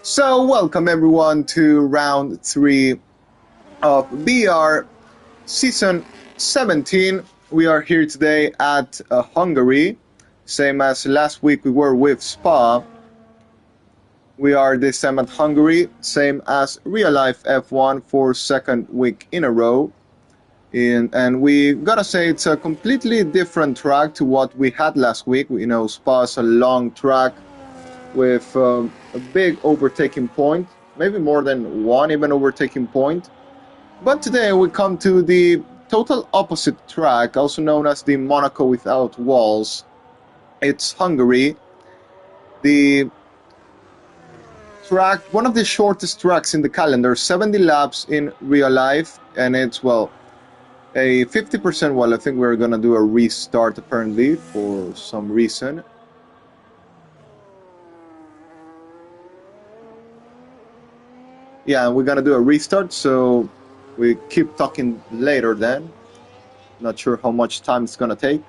So, welcome everyone to round 3 of BR season 17. We are here today at Hungary, same as last week we were with Spa. We are this time at Hungary, same as real life F1 for second week in a row. And we gotta say it's a completely different track to what we had last week. Spa's a long track with a big overtaking point, maybe more than one even overtaking point. But today we come to the total opposite track, also known as the Monaco without walls. It's Hungary. The track, one of the shortest tracks in the calendar, 70 laps in real life, and it's, well, a 50%, well, I think we're gonna do a restart apparently for some reason. Yeah, we're gonna do a restart, so we keep talking later then. Not sure how much time it's gonna take.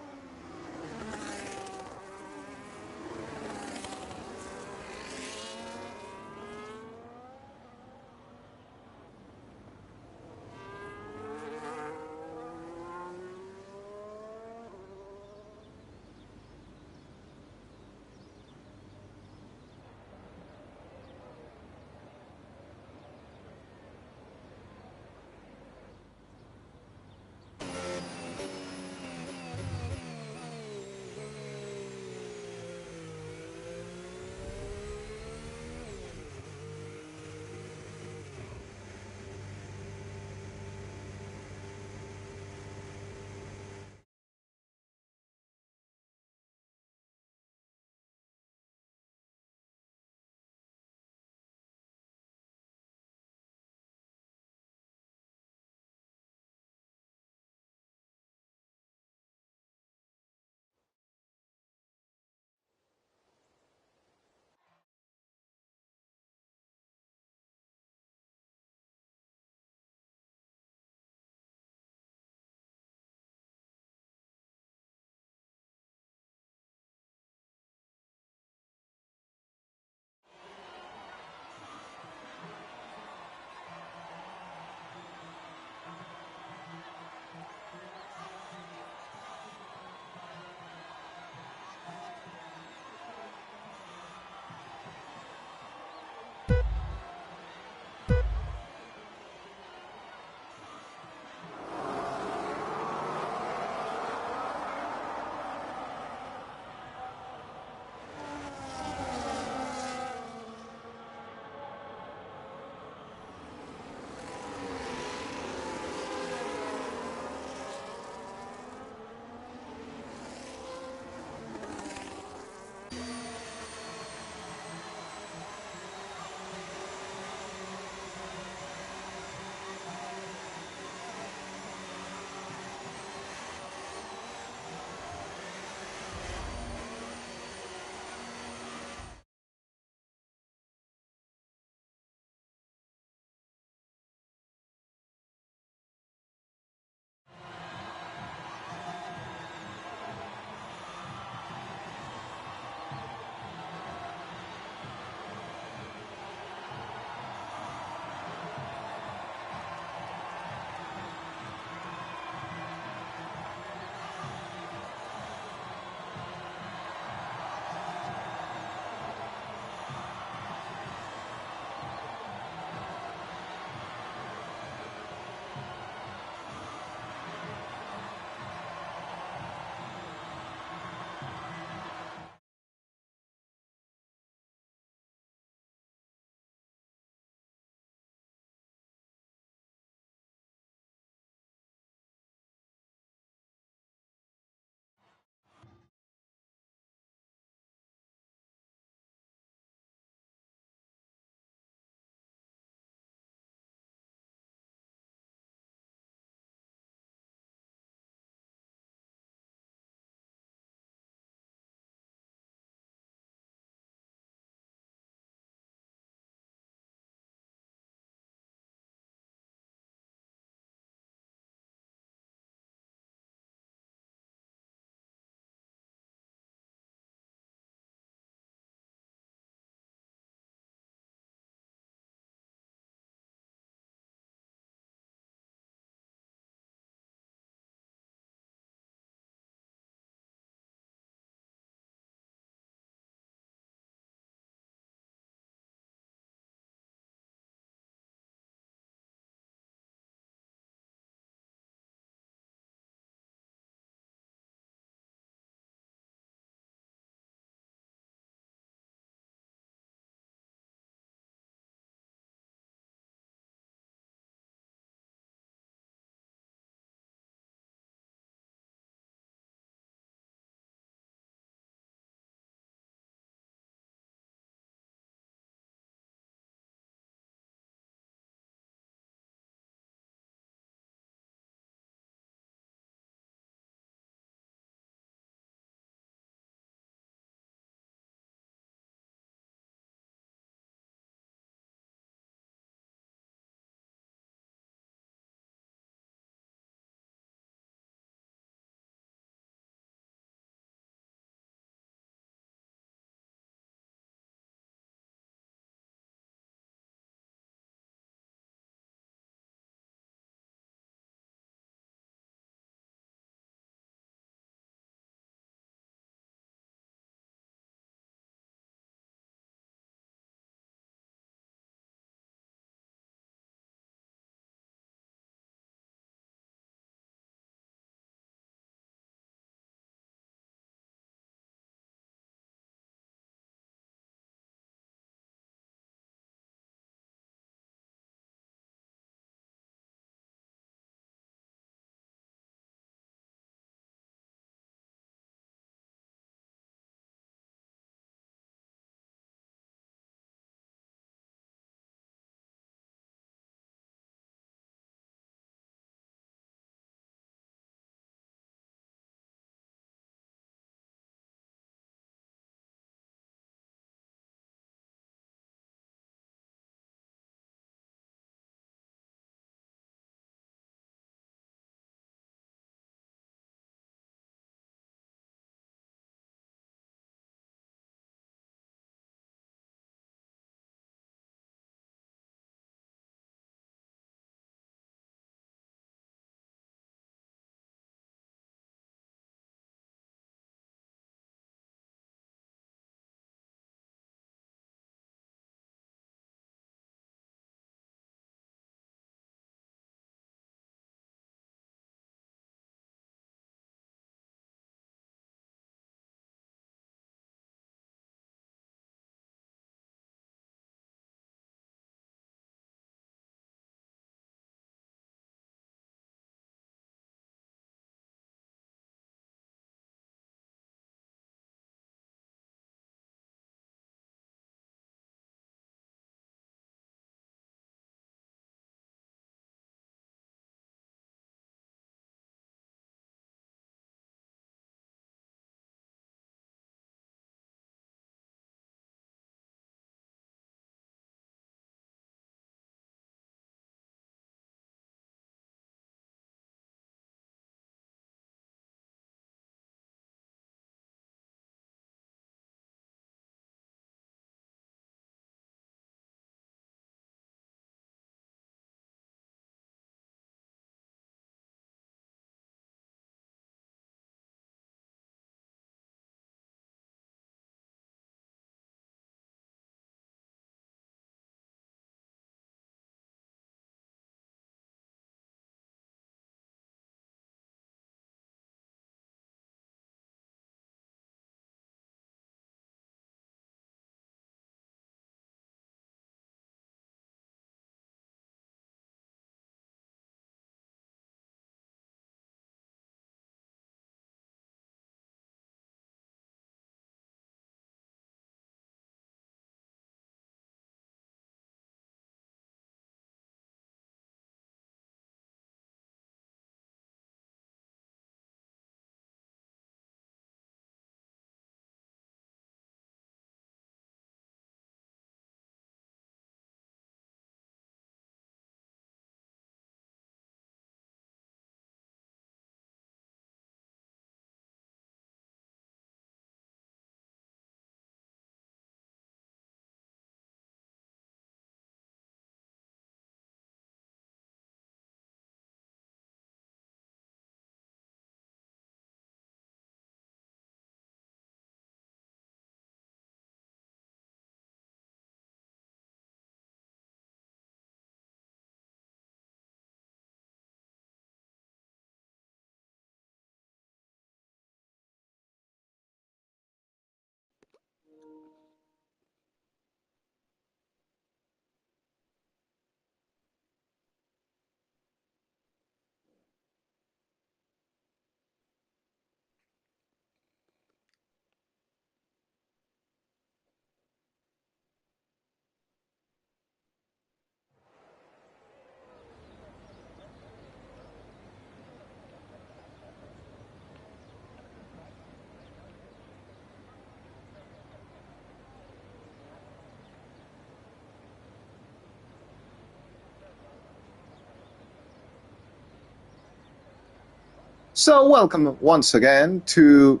So, welcome once again to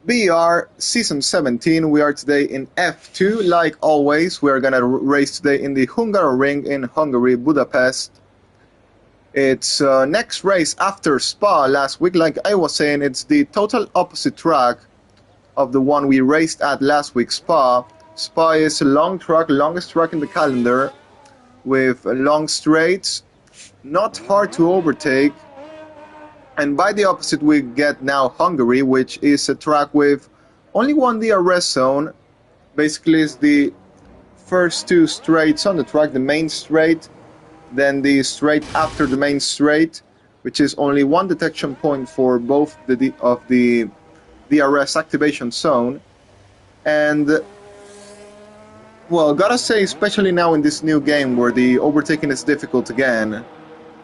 BR Season 17. We are today in F2. Like always, we are going to race today in the Hungaroring in Hungary, Budapest. It's next race after Spa last week. Like I was saying, it's the total opposite track of the one we raced at last week, Spa. Spa is a long track, longest track in the calendar, with long straights, not hard to overtake. And by the opposite, we get now Hungary, which is a track with only one DRS zone. Basically, it's the first two straights on the track, the main straight, then the straight after the main straight, which is only one detection point for both of the DRS activation zone. And, well, gotta say, especially now in this new game where the overtaking is difficult again,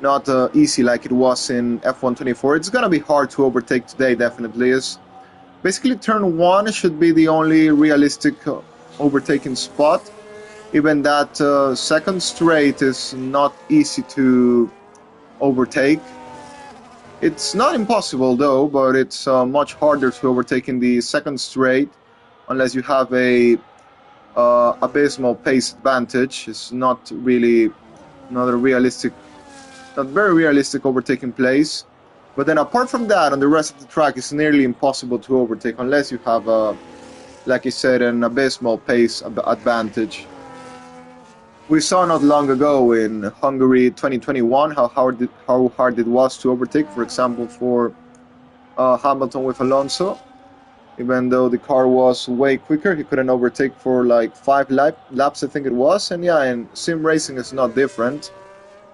not easy like it was in F124. It's gonna be hard to overtake today, definitely. Is basically turn 1 should be the only realistic overtaking spot. Even that second straight is not easy to overtake. It's not impossible though, but it's much harder to overtake in the second straight unless you have a abysmal pace advantage. It's not really not very realistic overtaking place. But then apart from that, on the rest of the track, it's nearly impossible to overtake unless you have, like I said, an abysmal pace advantage. We saw not long ago in Hungary 2021 how hard it was to overtake, for example, for Hamilton with Alonso. Even though the car was way quicker, he couldn't overtake for like 5 laps, I think it was. And yeah, and sim racing is not different.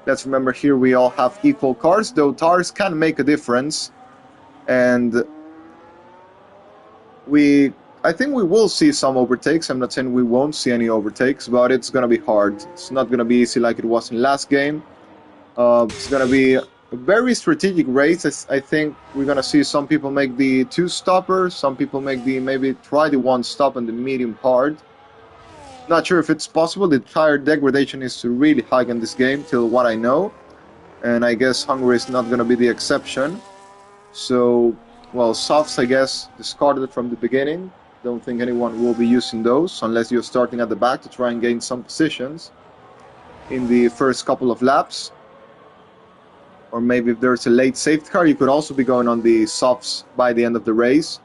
Let's remember here we all have equal cars, though tires can make a difference. And I think we will see some overtakes. I'm not saying we won't see any overtakes, but it's going to be hard. It's not going to be easy like it was in last game. It's going to be a very strategic race. I think we're going to see some people make the 2-stopper, some people make maybe try the 1-stop and the medium hard. Not sure if it's possible. The tire degradation is really high in this game, till what I know. And I guess Hungary is not going to be the exception. So, well, softs, I guess, discarded from the beginning. Don't think anyone will be using those unless you're starting at the back to try and gain some positions in the first couple of laps. Or maybe if there's a late safety car, you could also be going on the softs by the end of the race.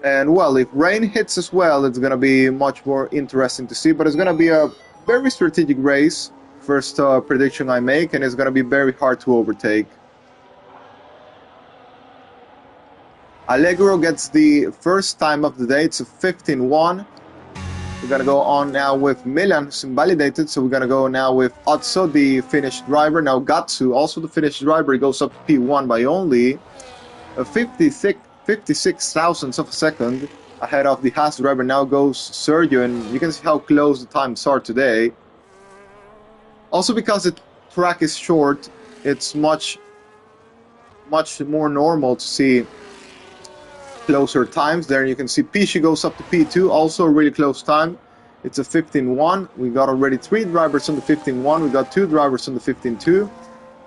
And, well, if rain hits as well, it's going to be much more interesting to see. But it's going to be a very strategic race, first prediction I make, and it's going to be very hard to overtake. Allegro gets the first time of the day. It's a 15-1. We're going to go on now with Milan, who's invalidated. So we're going to go now with Otso, the Finnish driver. Now Gatsu, also the Finnish driver, he goes up to P1 by only a 56 thousandths of a second ahead of the Haas driver. Now goes Sergio, and you can see how close the times are today. Also, because the track is short, it's much more normal to see closer times. There you can see Pishi goes up to P2, also a really close time. It's a 15-1. We got already 3 drivers on the 15-1. We got 2 drivers on the 15-2.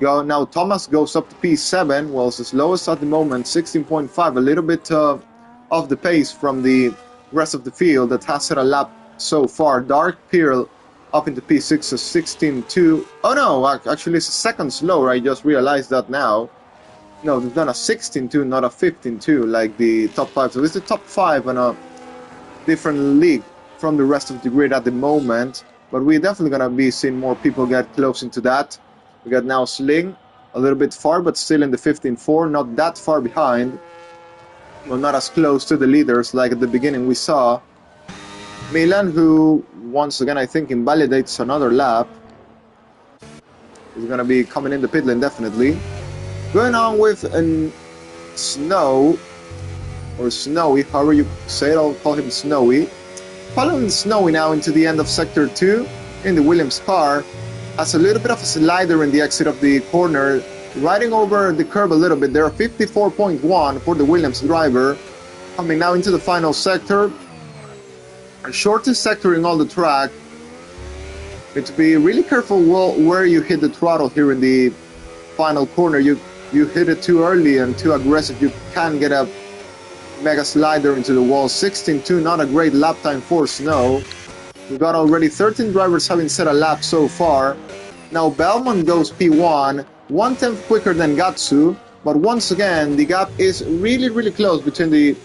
Now Thomas goes up to P7. Well, it's the slowest at the moment, 16.5, a little bit off the pace from the rest of the field that has set a lap so far. Dark Pearl up into P6, so 16.2. Oh no, actually it's a second slower. I just realized that now. No, they've done a 16.2, not a 15.2 like the top 5. So it's the top 5 on a different league from the rest of the grid at the moment. But we're definitely going to be seeing more people get close into that. We got now Sling, a little bit far, but still in the 15.4, not that far behind. Well, not as close to the leaders like at the beginning we saw. Milan, who once again I think invalidates another lap. He's going to be coming in the pit lane definitely. Going on with Snow, or Snowy, however you say it, I'll call him Snowy. Following Snowy now into the end of Sector 2 in the Williams car. Has a little bit of a slider in the exit of the corner, riding over the curb a little bit there. 54.1 for the Williams driver. Coming now into the final sector. The shortest sector in all the track. You have to be really careful where you hit the throttle here in the final corner. You hit it too early and too aggressive. You can get a mega slider into the wall. 16.2, not a great lap time for Snow. We got already 13 drivers having set a lap so far. Now Belmont goes P1, 1/10 quicker than Gatsu, but once again the gap is really close between the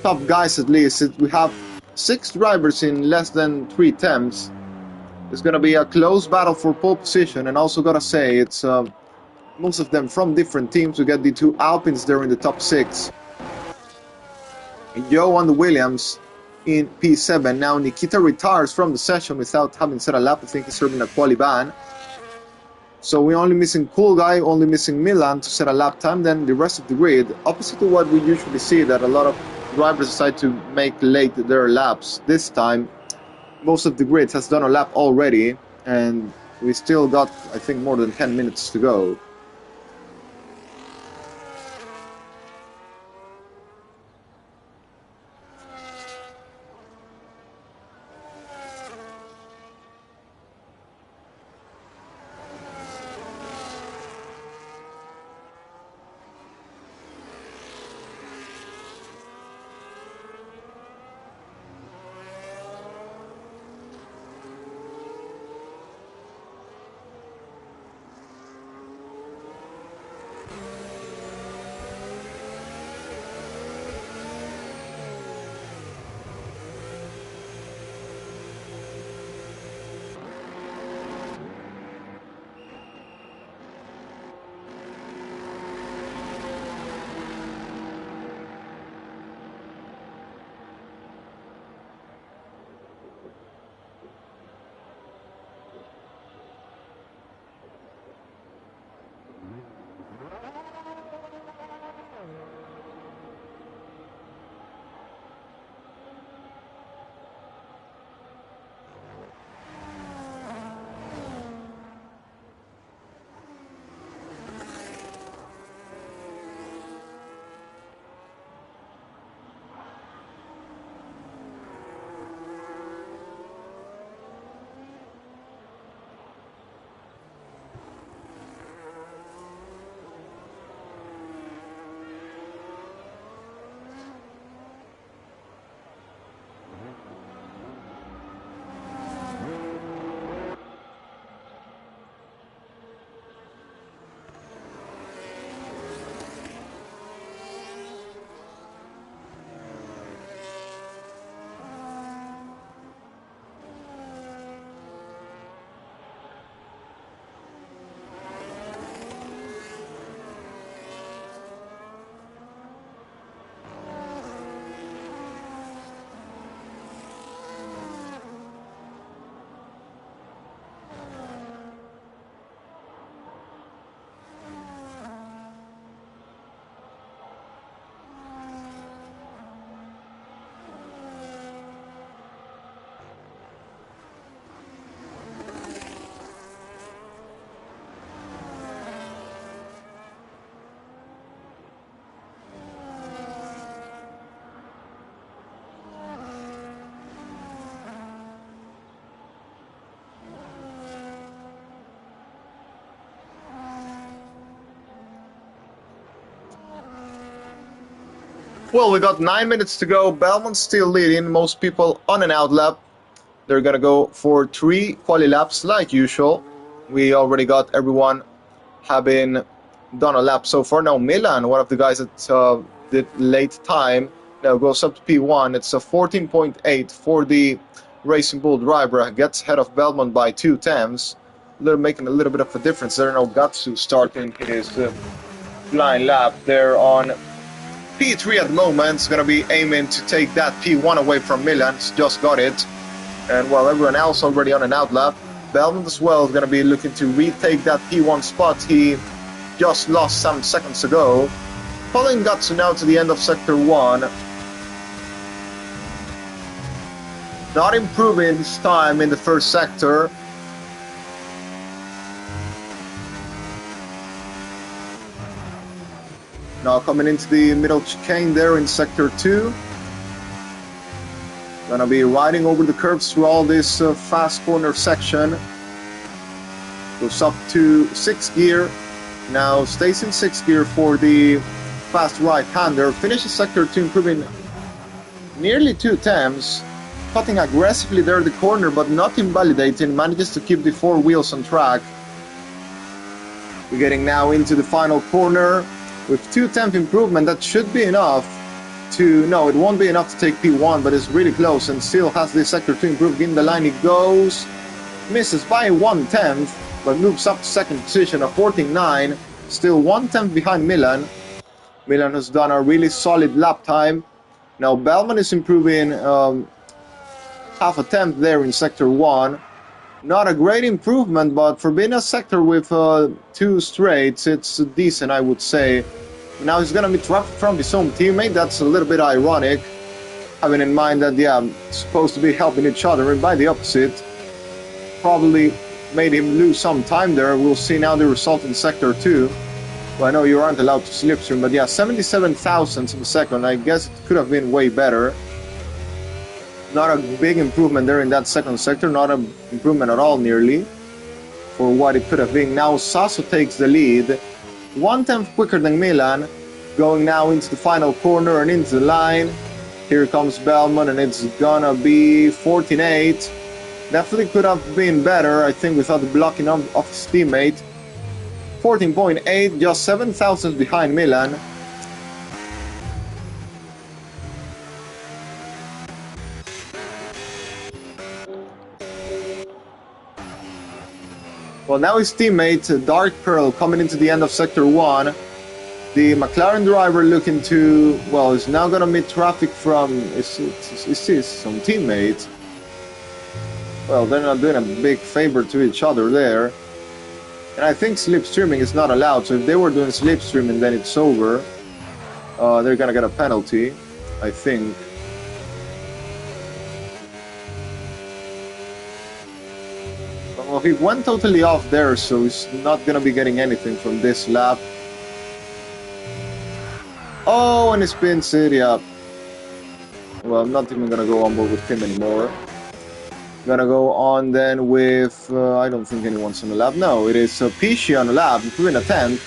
top guys. At least we have 6 drivers in less than 3 temps. It's gonna be a close battle for pole position, and also gotta say it's most of them from different teams. We get the 2 Alpines there in the top 6. Joe on the Williams in P7. Now Nikita retires from the session without having set a lap. I think he's serving a quali ban. So we're only missing Cool Guy, only missing Milan to set a lap time. Then the rest of the grid, opposite to what we usually see, that a lot of drivers decide to make late their laps. This time, most of the grid has done a lap already, and we still got, I think, more than 10 minutes to go. Well, we got 9 minutes to go. Belmont's still leading. Most people on an out lap. They're gonna go for 3 quali laps like usual. We already got everyone having done a lap so far. Now Milan, one of the guys that did late time, now goes up to P1. It's a 14.8 for the Racing Bull driver. Gets ahead of Belmont by 2 tenths. Making a little bit of a difference there. Now Gatsu starting his flying lap there on P3 at the moment. Is going to be aiming to take that P1 away from Milan. He's just got it. And while everyone else already on an out lap, Belmont as well is going to be looking to retake that P1 spot he just lost some seconds ago. Following Gatsu now to the end of Sector 1. Not improving his time in the first sector. Now coming into the middle chicane there in Sector 2. Gonna be riding over the curves through all this fast corner section. Goes up to 6th gear. Now stays in 6th gear for the fast right-hander. Finishes sector 2, improving nearly 2 tenths. Cutting aggressively there the corner, but not invalidating. Manages to keep the 4 wheels on track. We're getting now into the final corner with 2 tenth improvement. That should be enough to... No, it won't be enough to take P1, but it's really close and still has the sector 2 improved. In the line it goes. Misses by 1 tenth, but moves up to second position of 14.9. Still 1 tenth behind Milan. Milan has done a really solid lap time. Now Bellman is improving half a tenth there in sector 1. Not a great improvement, but for being a sector with 2 straights, it's decent, I would say. Now he's gonna be trapped from his own teammate. That's a little bit ironic, having in mind that, yeah, supposed to be helping each other, and by the opposite, probably made him lose some time there. We'll see now the result in sector 2. Well, I know you aren't allowed to slipstream, but yeah, 77 thousandths of a second. I guess it could have been way better. Not a big improvement there in that second sector, not an improvement at all nearly for what it could have been. Now Sasso takes the lead, 1 tenth quicker than Milan, going now into the final corner and into the line. Here comes Bellman, and it's gonna be 14.8. Definitely could have been better, I think, without the blocking of his teammate. 14.8, just 7 thousandths behind Milan. Well, now his teammate, Dark Pearl, coming into the end of Sector 1. The McLaren driver looking to, well, is now going to meet traffic from his some teammate. Well, they're not doing a big favor to each other there. And I think slipstreaming is not allowed, so if they were doing slipstreaming, then it's over. They're going to get a penalty, I think. Well, he went totally off there, so he's not going to be getting anything from this lap. Oh, and he spins it, yeah. Well, I'm not even going to go on board with him anymore. Gonna go on then with, I don't think anyone's on the lap. No, it is Pisci on the lap, improving a 10th.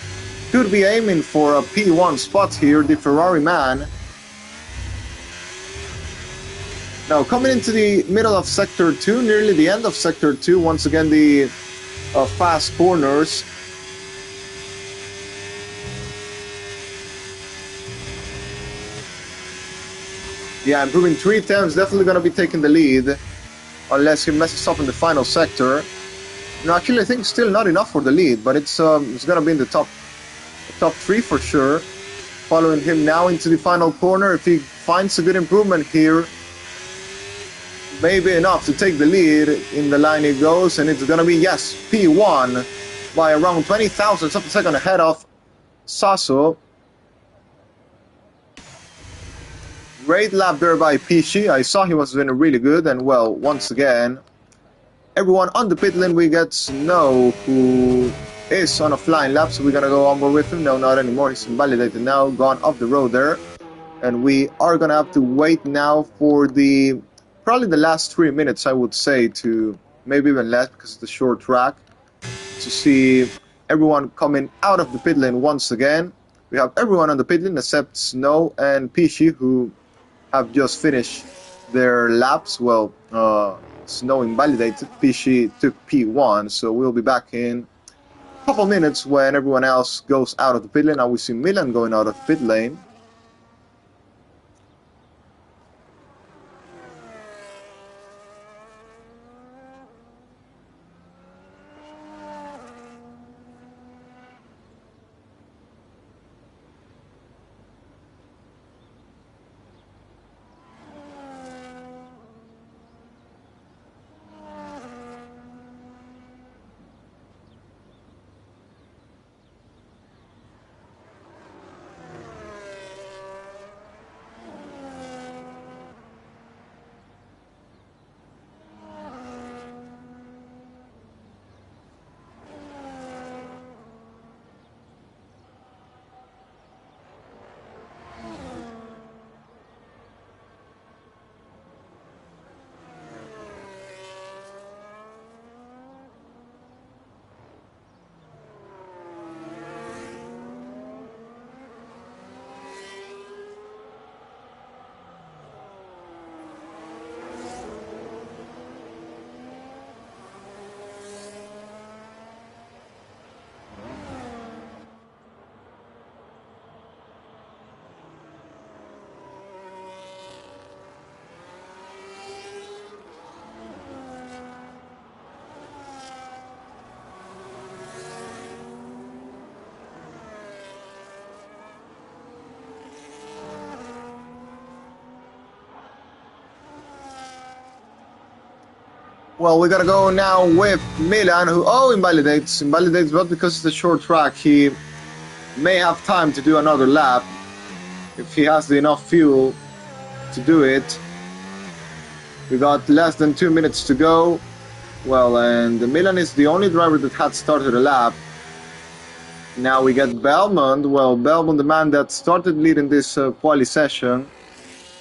Could be aiming for a P1 spot here, the Ferrari man. Now, coming into the middle of Sector 2, nearly the end of Sector 2, once again the fast corners. Yeah, improving 3 tenths, definitely going to be taking the lead, unless he messes up in the final sector. No, actually, I think still not enough for the lead, but it's going to be in the top 3 for sure. Following him now into the final corner. If he finds a good improvement here, maybe enough to take the lead. In the line he goes, and it's going to be, yes, P1 by around 20 thousandths of a second ahead of Sasso. Great lap there by Pisci. I saw he was doing really good, and well, once again, everyone on the pit lane, we get to know who is on a flying lap, so we're gonna go on board with him. No, not anymore. He's invalidated now, gone off the road there, and we are gonna have to wait now for the probably the last 3 minutes, I would say, to maybe even less because it's a short track, to see everyone coming out of the pit lane once again. We have everyone on the pit lane except Snow and Pisci, who have just finished their laps. Well, Snow invalidated, Pisci took P1, so we'll be back in a couple minutes when everyone else goes out of the pit lane. Now we see Milan going out of the pit lane. Well, we gotta go now with Milan, who invalidates, but because it's a short track, he may have time to do another lap if he has enough fuel to do it. We got less than 2 minutes to go. Well, and Milan is the only driver that had started a lap. Now we get Belmont. Well, Belmont, the man that started leading this quali session,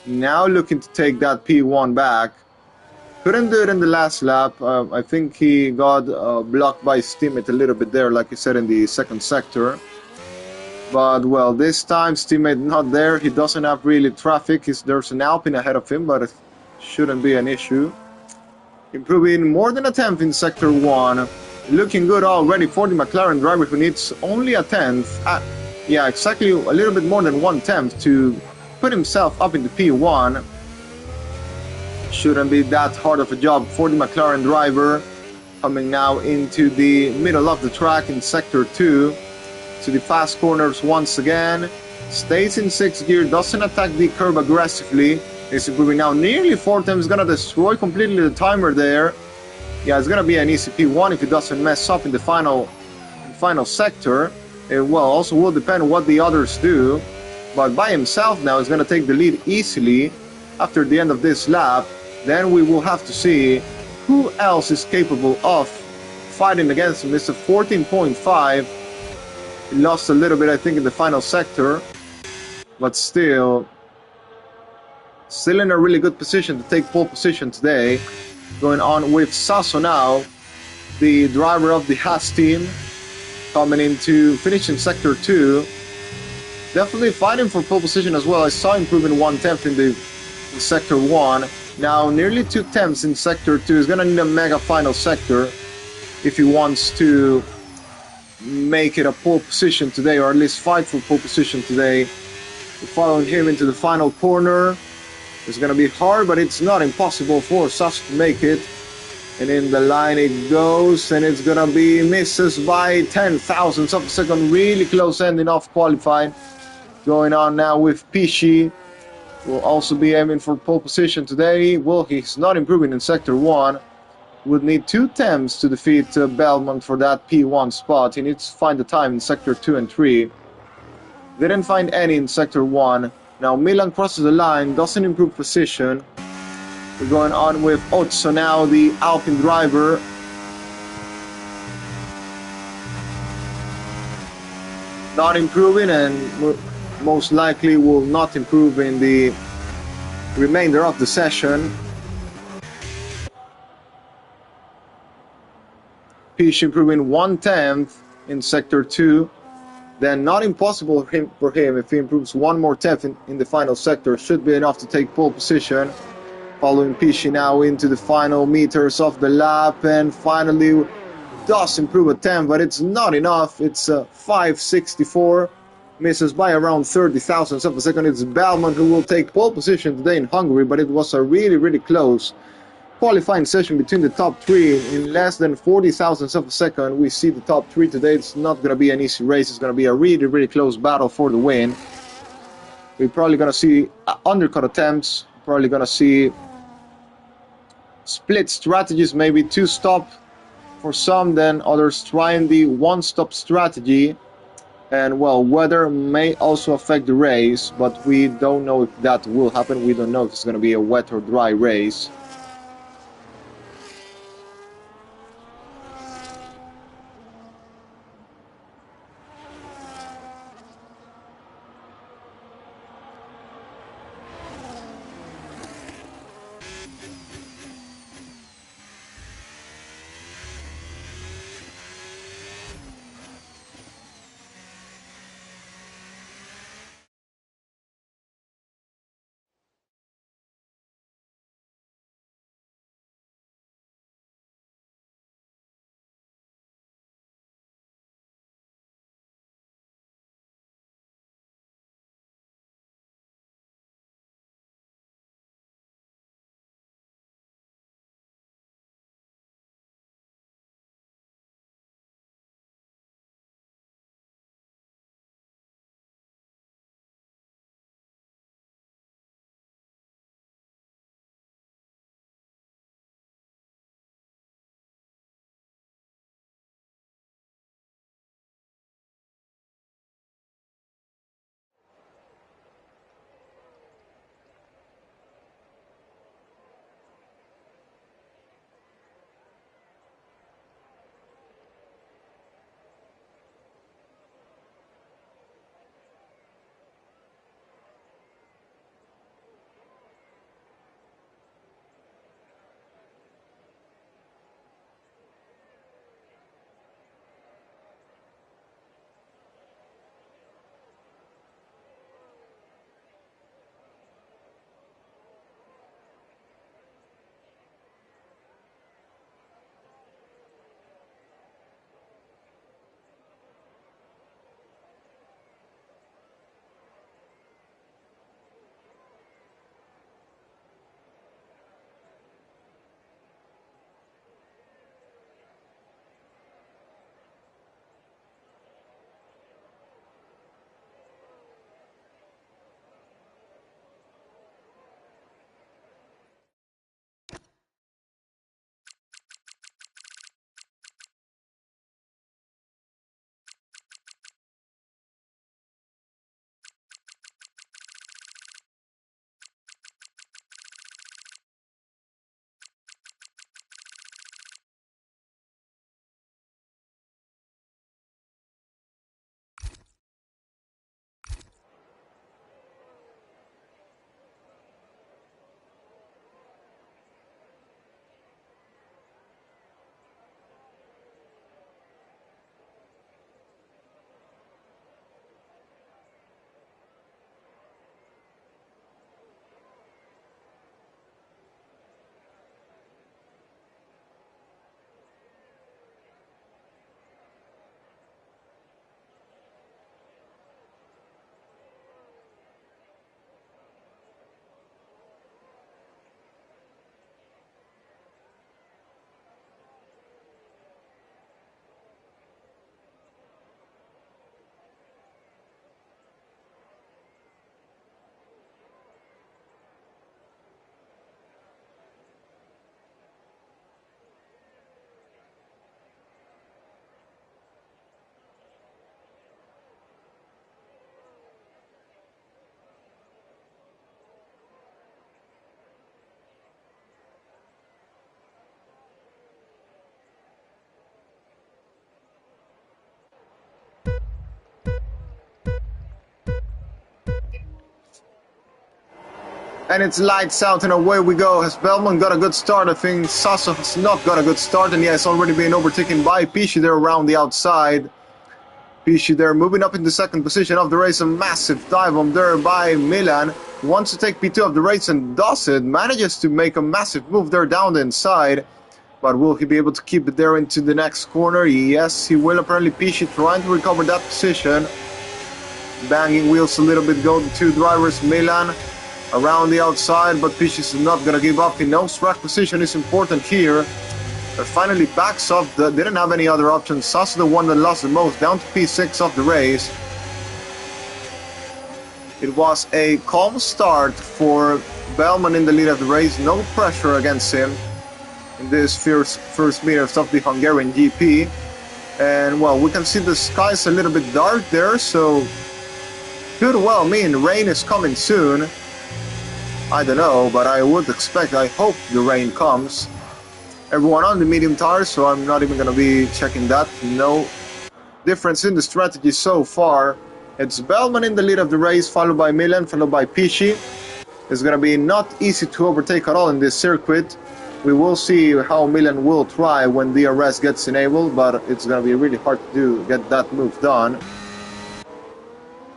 now looking to take that P1 back. Couldn't do it in the last lap. I think he got blocked by his teammate a little bit there, like he said in the second sector. But well, this time teammate not there. He doesn't have really traffic. There's an Alpine ahead of him, but it shouldn't be an issue. Improving more than a tenth in sector 1. Looking good already for the McLaren driver who needs only a tenth. Yeah, exactly a little bit more than 1/10 to put himself up in the P1. Shouldn't be that hard of a job for the McLaren driver. Coming now into the middle of the track in sector 2. To the fast corners once again. Stays in 6th gear, doesn't attack the curb aggressively. Is improving now nearly 4 times, gonna destroy completely the timer there. Yeah, it's gonna be an easy P1 if it doesn't mess up in the final sector. It well also will depend what the others do. But by himself now is gonna take the lead easily after the end of this lap. Then we will have to see who else is capable of fighting against him. It's a 14.5. He lost a little bit, I think, in the final sector, but still in a really good position to take pole position today. Going on with Sasso now, the driver of the Haas team, coming into finishing sector 2. Definitely fighting for pole position as well. I saw improving 1/10 in sector 1. Now nearly 2/10 in sector 2. He's gonna need a mega final sector if he wants to make it a pole position today, or at least fight for pole position today. Following him into the final corner. It's going to be hard, but it's not impossible for Sasso to make it. And in the line it goes, and it's going to be misses by 10,000ths of a second. Really close ending off qualified. Going on now with Prix. Will also be aiming for pole position today. Well, he's not improving in sector 1. Would need 2 attempts to defeat Belmont for that P1 spot. He needs to find the time in sector 2 and 3. Didn't find any in sector 1. Now Milan crosses the line, doesn't improve position. We're going on with Otso now, the Alpine driver. Not improving, and most likely will not improve in the remainder of the session. Pish improving 1/10 in sector 2. Then not impossible for him if he improves 1 more tenth in the final sector. Should be enough to take pole position. Following Pishi now into the final meters of the lap, and finally does improve a 10, but it's not enough. It's 5.64. Misses by around 30,000ths of a second. It's Belmont who will take pole position today in Hungary, but it was a really close qualifying session between the top 3 in less than 40,000ths of a second. We see the top 3 today. It's not going to be an easy race. It's going to be a really close battle for the win. We're probably going to see undercut attempts. Probably going to see split strategies, maybe 2-stop for some, then others trying the 1-stop strategy. And well, weather may also affect the race, but we don't know if that will happen. We don't know if it's going to be a wet or dry race. And it's lights out and away we go. Has Belmont got a good start? I think Sasso has not got a good start, and yeah, it's already been overtaken by Prix there around the outside. Prix there moving up into second position of the race. A massive dive on there by Milan. Wants to take P2 of the race and does it. Manages to make a massive move there down the inside. But will he be able to keep it there into the next corner? Yes, he will. Apparently Prix trying to recover that position. Banging wheels a little bit, go the two drivers. Milan around the outside, but Prix is not going to give up. He knows track position is important here. Finally backs off, didn't have any other options. Sasso the one that lost the most, down to P6 of the race. It was a calm start for Belmont in the lead of the race. No pressure against him in this first meters of the Hungarian GP. And well, we can see the skies a little bit dark there, so could well mean rain is coming soon. I don't know, but I would expect, I hope the rain comes. Everyone on the medium tires, so I'm not even going to be checking that. No difference in the strategy so far. It's Belmont in the lead of the race, followed by Milan, followed by Prix. It's going to be not easy to overtake at all in this circuit. We will see how Milan will try when DRS gets enabled, but it's going to be really hard to get that move done.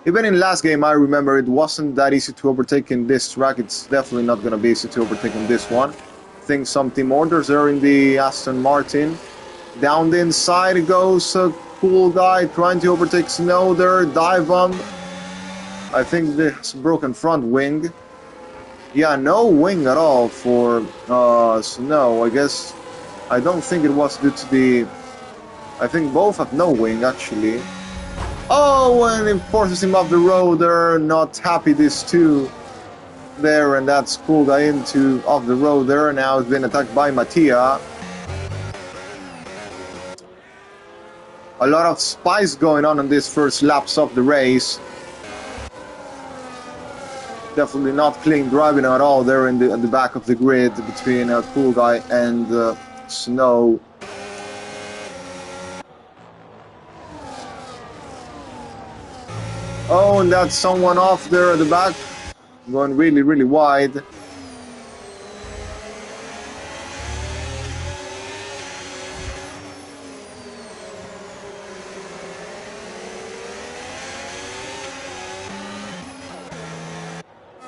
Even in last game, I remember it wasn't that easy to overtake in this track. It's definitely not going to be easy to overtake in this one. I think some team orders are in the Aston Martin. Down the inside goes a cool guy trying to overtake Snow there. Dive bomb. I think this broken front wing. Yeah, no wing at all for Snow. I guess, I don't think it was due to the... I think both have no wing actually. Oh, and it forces him off the road there. Not happy, these two there, and that's cool guy into off the road there. Now it's been attacked by Mattia. A lot of spice going on these first laps of the race. Definitely not clean driving at all there in at the back of the grid between Cool Guy and Snow. Oh, and that's someone off there at the back, going really, really wide.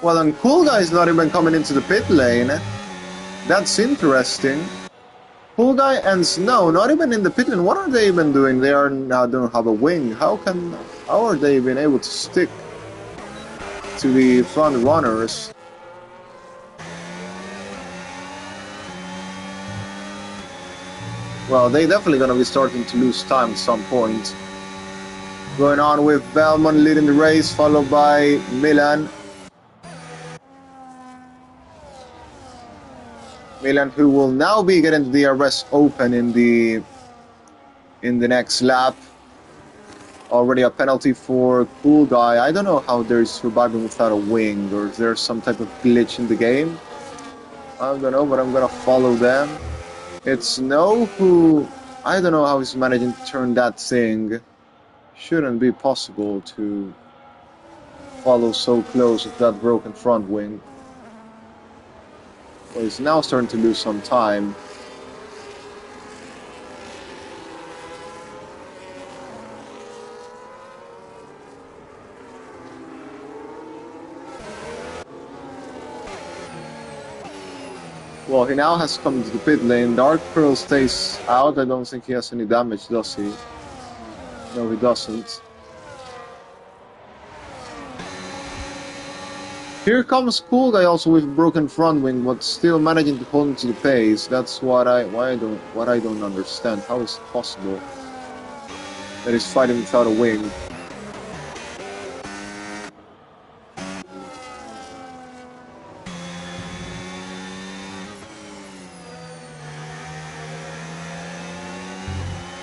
Well, and Cool Guy is not even coming into the pit lane. That's interesting. Cool Guy and Snow not even in the pit lane. What are they even doing? They are now don't have a wing. How are they even able to stick to the front runners? Well, they definitely gonna be starting to lose time at some point. Going on with Belmont leading the race, followed by Milan. Milan, who will now be getting the DRS open in the next lap. Already a penalty for Cool Guy. I don't know how they're surviving without a wing, or is there some type of glitch in the game? I don't know, but I'm gonna follow them. It's Snow who, I don't know how he's managing to turn that thing. Shouldn't be possible to follow so close with that broken front wing. Well, he's now starting to lose some time. Well, he now has come to the pit lane. Dark Pearl stays out. I don't think he has any damage, does he? No, he doesn't. Here comes Cool Guy also with broken front wing, but still managing to hold into the pace. That's what I don't understand. How is it possible that he's fighting without a wing?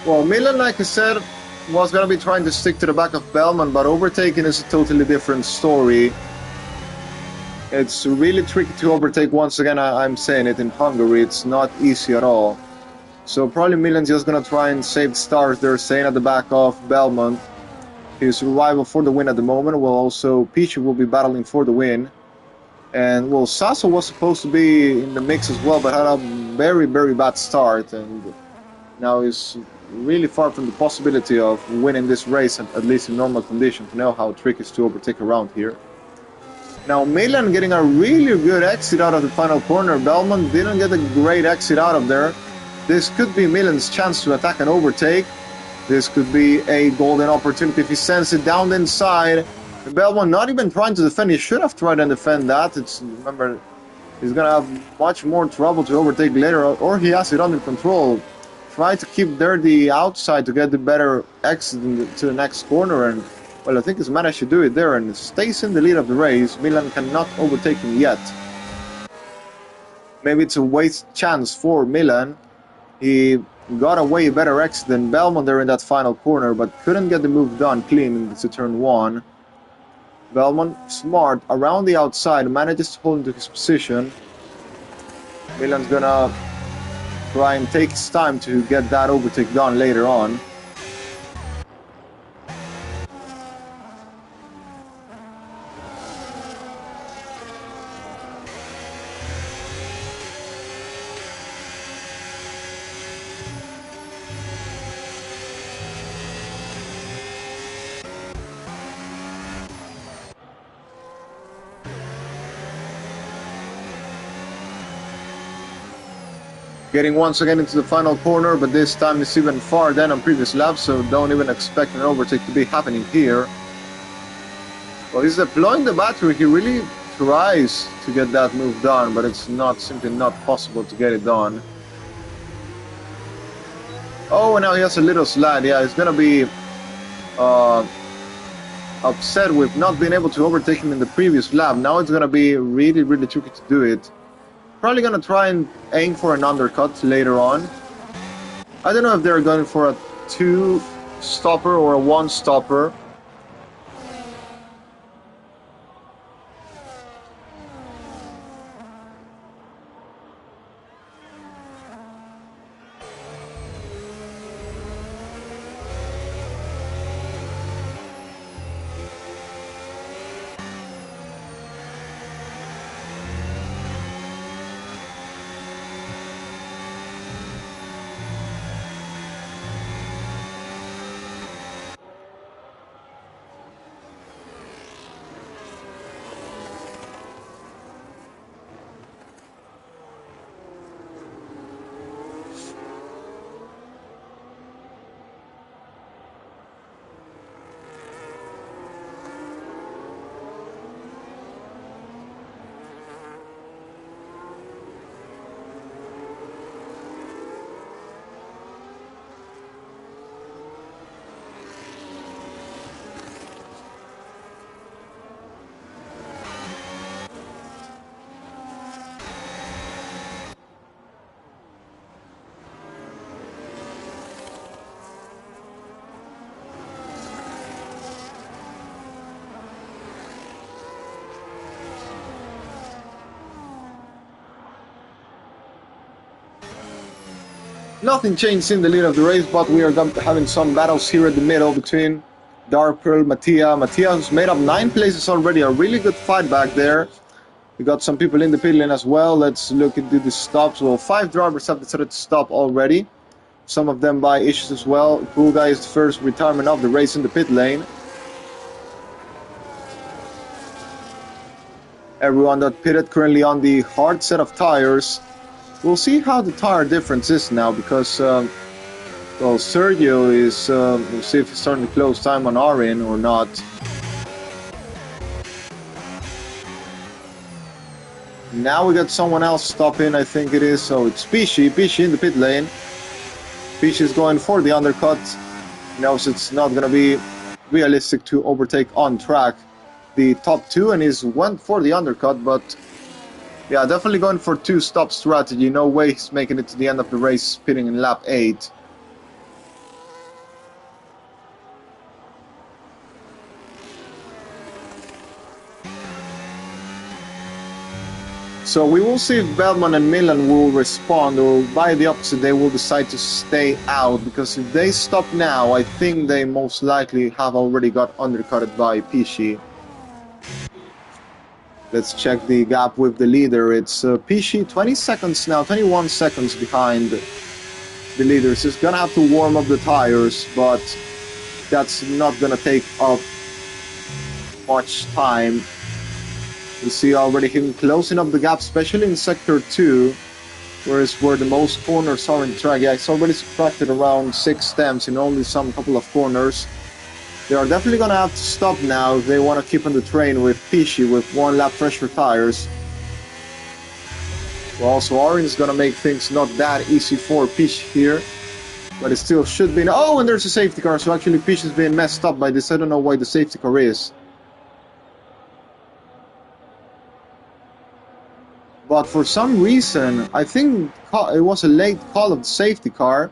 Well, Milan, like I said, was going to be trying to stick to the back of Belmont, but overtaking is a totally different story. It's really tricky to overtake. Once again, I'm saying it, in Hungary. It's not easy at all. So probably Milan's just going to try and save stars. They're staying at the back of Belmont. His rival for the win at the moment. Well, also Prix will be battling for the win. And well, Sasso was supposed to be in the mix as well, but had a very, very bad start, and now is really far from the possibility of winning this race, at least in normal conditions. You know how tricky it is to overtake around here. Now Milan getting a really good exit out of the final corner. Belmont didn't get a great exit out of there. This could be Milan's chance to attack and overtake. This could be a golden opportunity if he sends it down the inside. Belmont not even trying to defend. He should have tried and defend that. Remember, he's gonna have much more trouble to overtake later, or he has it under control. Try to keep there the outside to get the better exit to the next corner, and well, I think he's managed to do it there and stays in the lead of the race. Milan cannot overtake him yet. Maybe it's a waste chance for Milan. He got a way better exit than Belmont there in that final corner, but couldn't get the move done clean into turn one. Belmont, smart, around the outside, manages to hold into his position. Milan's gonna try and take his time to get that overtake done later on. Getting once again into the final corner, but this time it's even far than on previous laps, so don't even expect an overtake to be happening here. Well, he's deploying the battery. He really tries to get that move done, but it's simply not possible to get it done. Oh, and now he has a little slide. Yeah, he's gonna be upset with not being able to overtake him in the previous lap. Now it's gonna be really, really tricky to do it. Probably gonna try and aim for an undercut later on. I don't know if they're going for a 2-stopper or a 1-stopper. Nothing changed in the lead of the race, but we are having some battles here at the middle between Dark Pearl, Mattia. Mattia, who's made up 9 places already, a really good fight back there. We got some people in the pit lane as well. Let's look into the stops. Well, 5 drivers have decided to stop already. Some of them by issues as well. Cool Guy is the first retirement of the race in the pit lane. Everyone that pitted currently on the hard set of tires. We'll see how the tire difference is now, because well, Sergio is we'll see if he's starting to close time on Arin or not. Now we got someone else stopping, I think it is, so it's Pishi in the pit lane. Pishi is going for the undercut. He knows it's not going to be realistic to overtake on track the top 2, and he's went for the undercut, but yeah, definitely going for 2-stop strategy. No way he's making it to the end of the race pitting in lap 8. So we will see if Belmont and Milan will respond, or by the opposite, they will decide to stay out, because if they stop now, I think they most likely have already got undercutted by Pishi. Let's check the gap with the leader. It's Prix 20 seconds now, 21 seconds behind the leaders. He's gonna have to warm up the tires, but that's not gonna take up much time. You see already him closing up the gap, especially in sector 2, where the most corners are in track. Yeah, it's already subtracted around 6 stems in only some couple of corners. They are definitely gonna have to stop now if they want to keep on the train with Prix with 1 lap fresher tires. Well, also Orange is gonna make things not that easy for Prix here, but it still should be. Oh, and there's a safety car, so actually Prix is being messed up by this. I don't know why the safety car is. But for some reason, I think it was a late call of the safety car,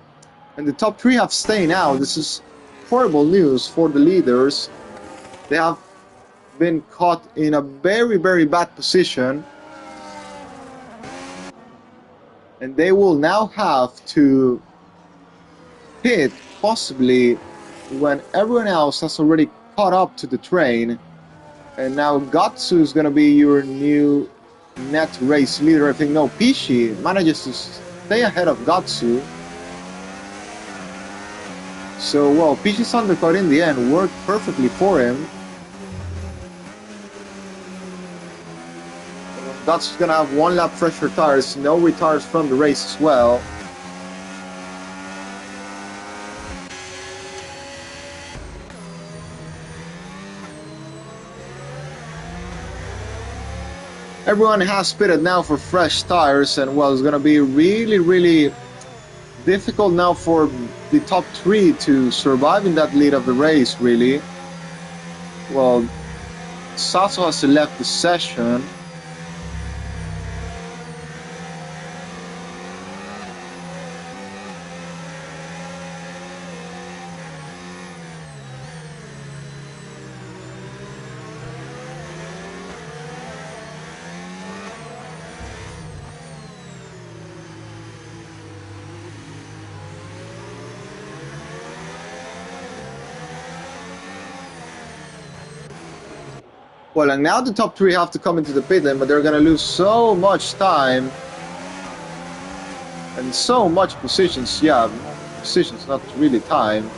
and the top 3 have stayed out. This is horrible news for the leaders. They have been caught in a very, very bad position, and they will now have to pit possibly when everyone else has already caught up to the train. And now Gatsu is going to be your new net race leader. I think no, Prix manages to stay ahead of Gatsu. So, well, Prix's undercut in the end worked perfectly for him. Gatsu's going to have 1 lap fresher tires, no retires from the race as well. Everyone has pitted now for fresh tires, and well, it's going to be really, really difficult now for the top 3 to survive in that lead of the race, really. Well, Sasso has left the session. Well, and now the top 3 have to come into the pit lane, but they're going to lose so much time and so much positions. Yeah, positions, not really time.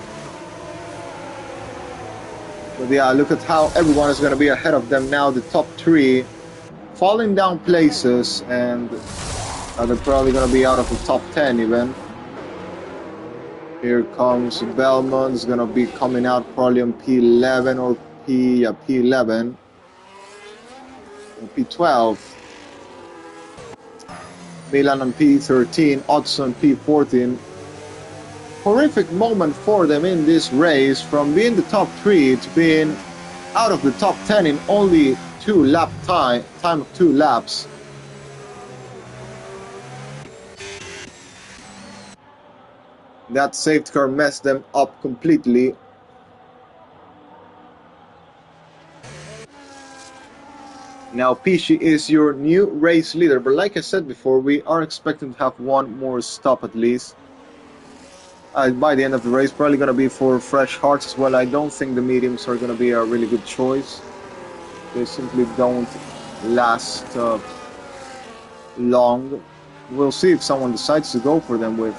But yeah, look at how everyone is going to be ahead of them now. The top 3 falling down places, and they're probably going to be out of the top 10 even. Here comes Belmont. Is going to be coming out probably on P11 or P11. P12, Milan on P13, Odson P14. Horrific moment for them in this race, from being the top 3 to being out of the top 10 in only 2 lap time of 2 laps. That safety car messed them up completely. Now Prix is your new race leader, but like I said before, we are expecting to have 1 more stop at least. By the end of the race, probably going to be for fresh hearts as well. I don't think the mediums are going to be a really good choice. They simply don't last long. We'll see if someone decides to go for them with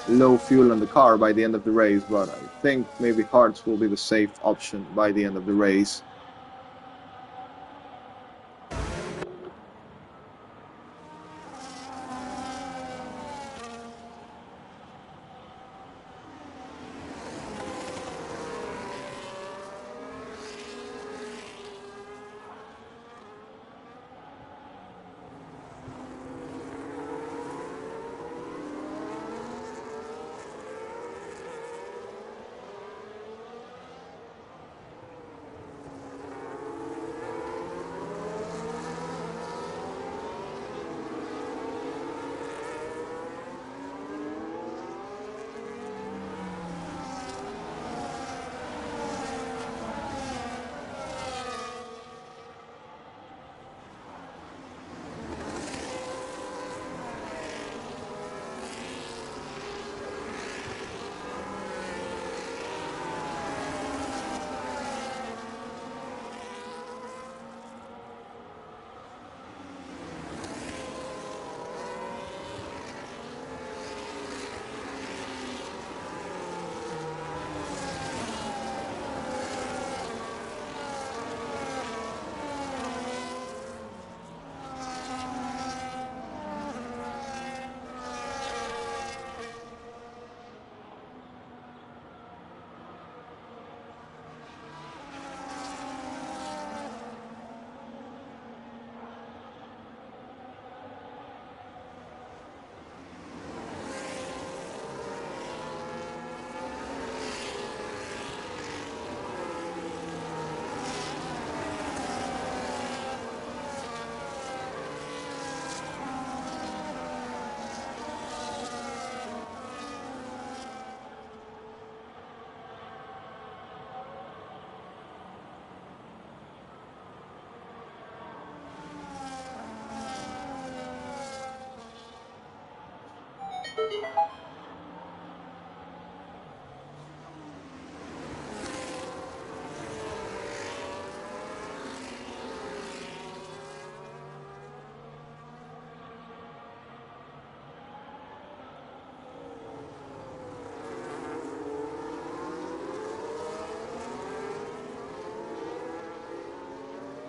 low fuel in the car by the end of the race, but I think maybe hearts will be the safe option by the end of the race.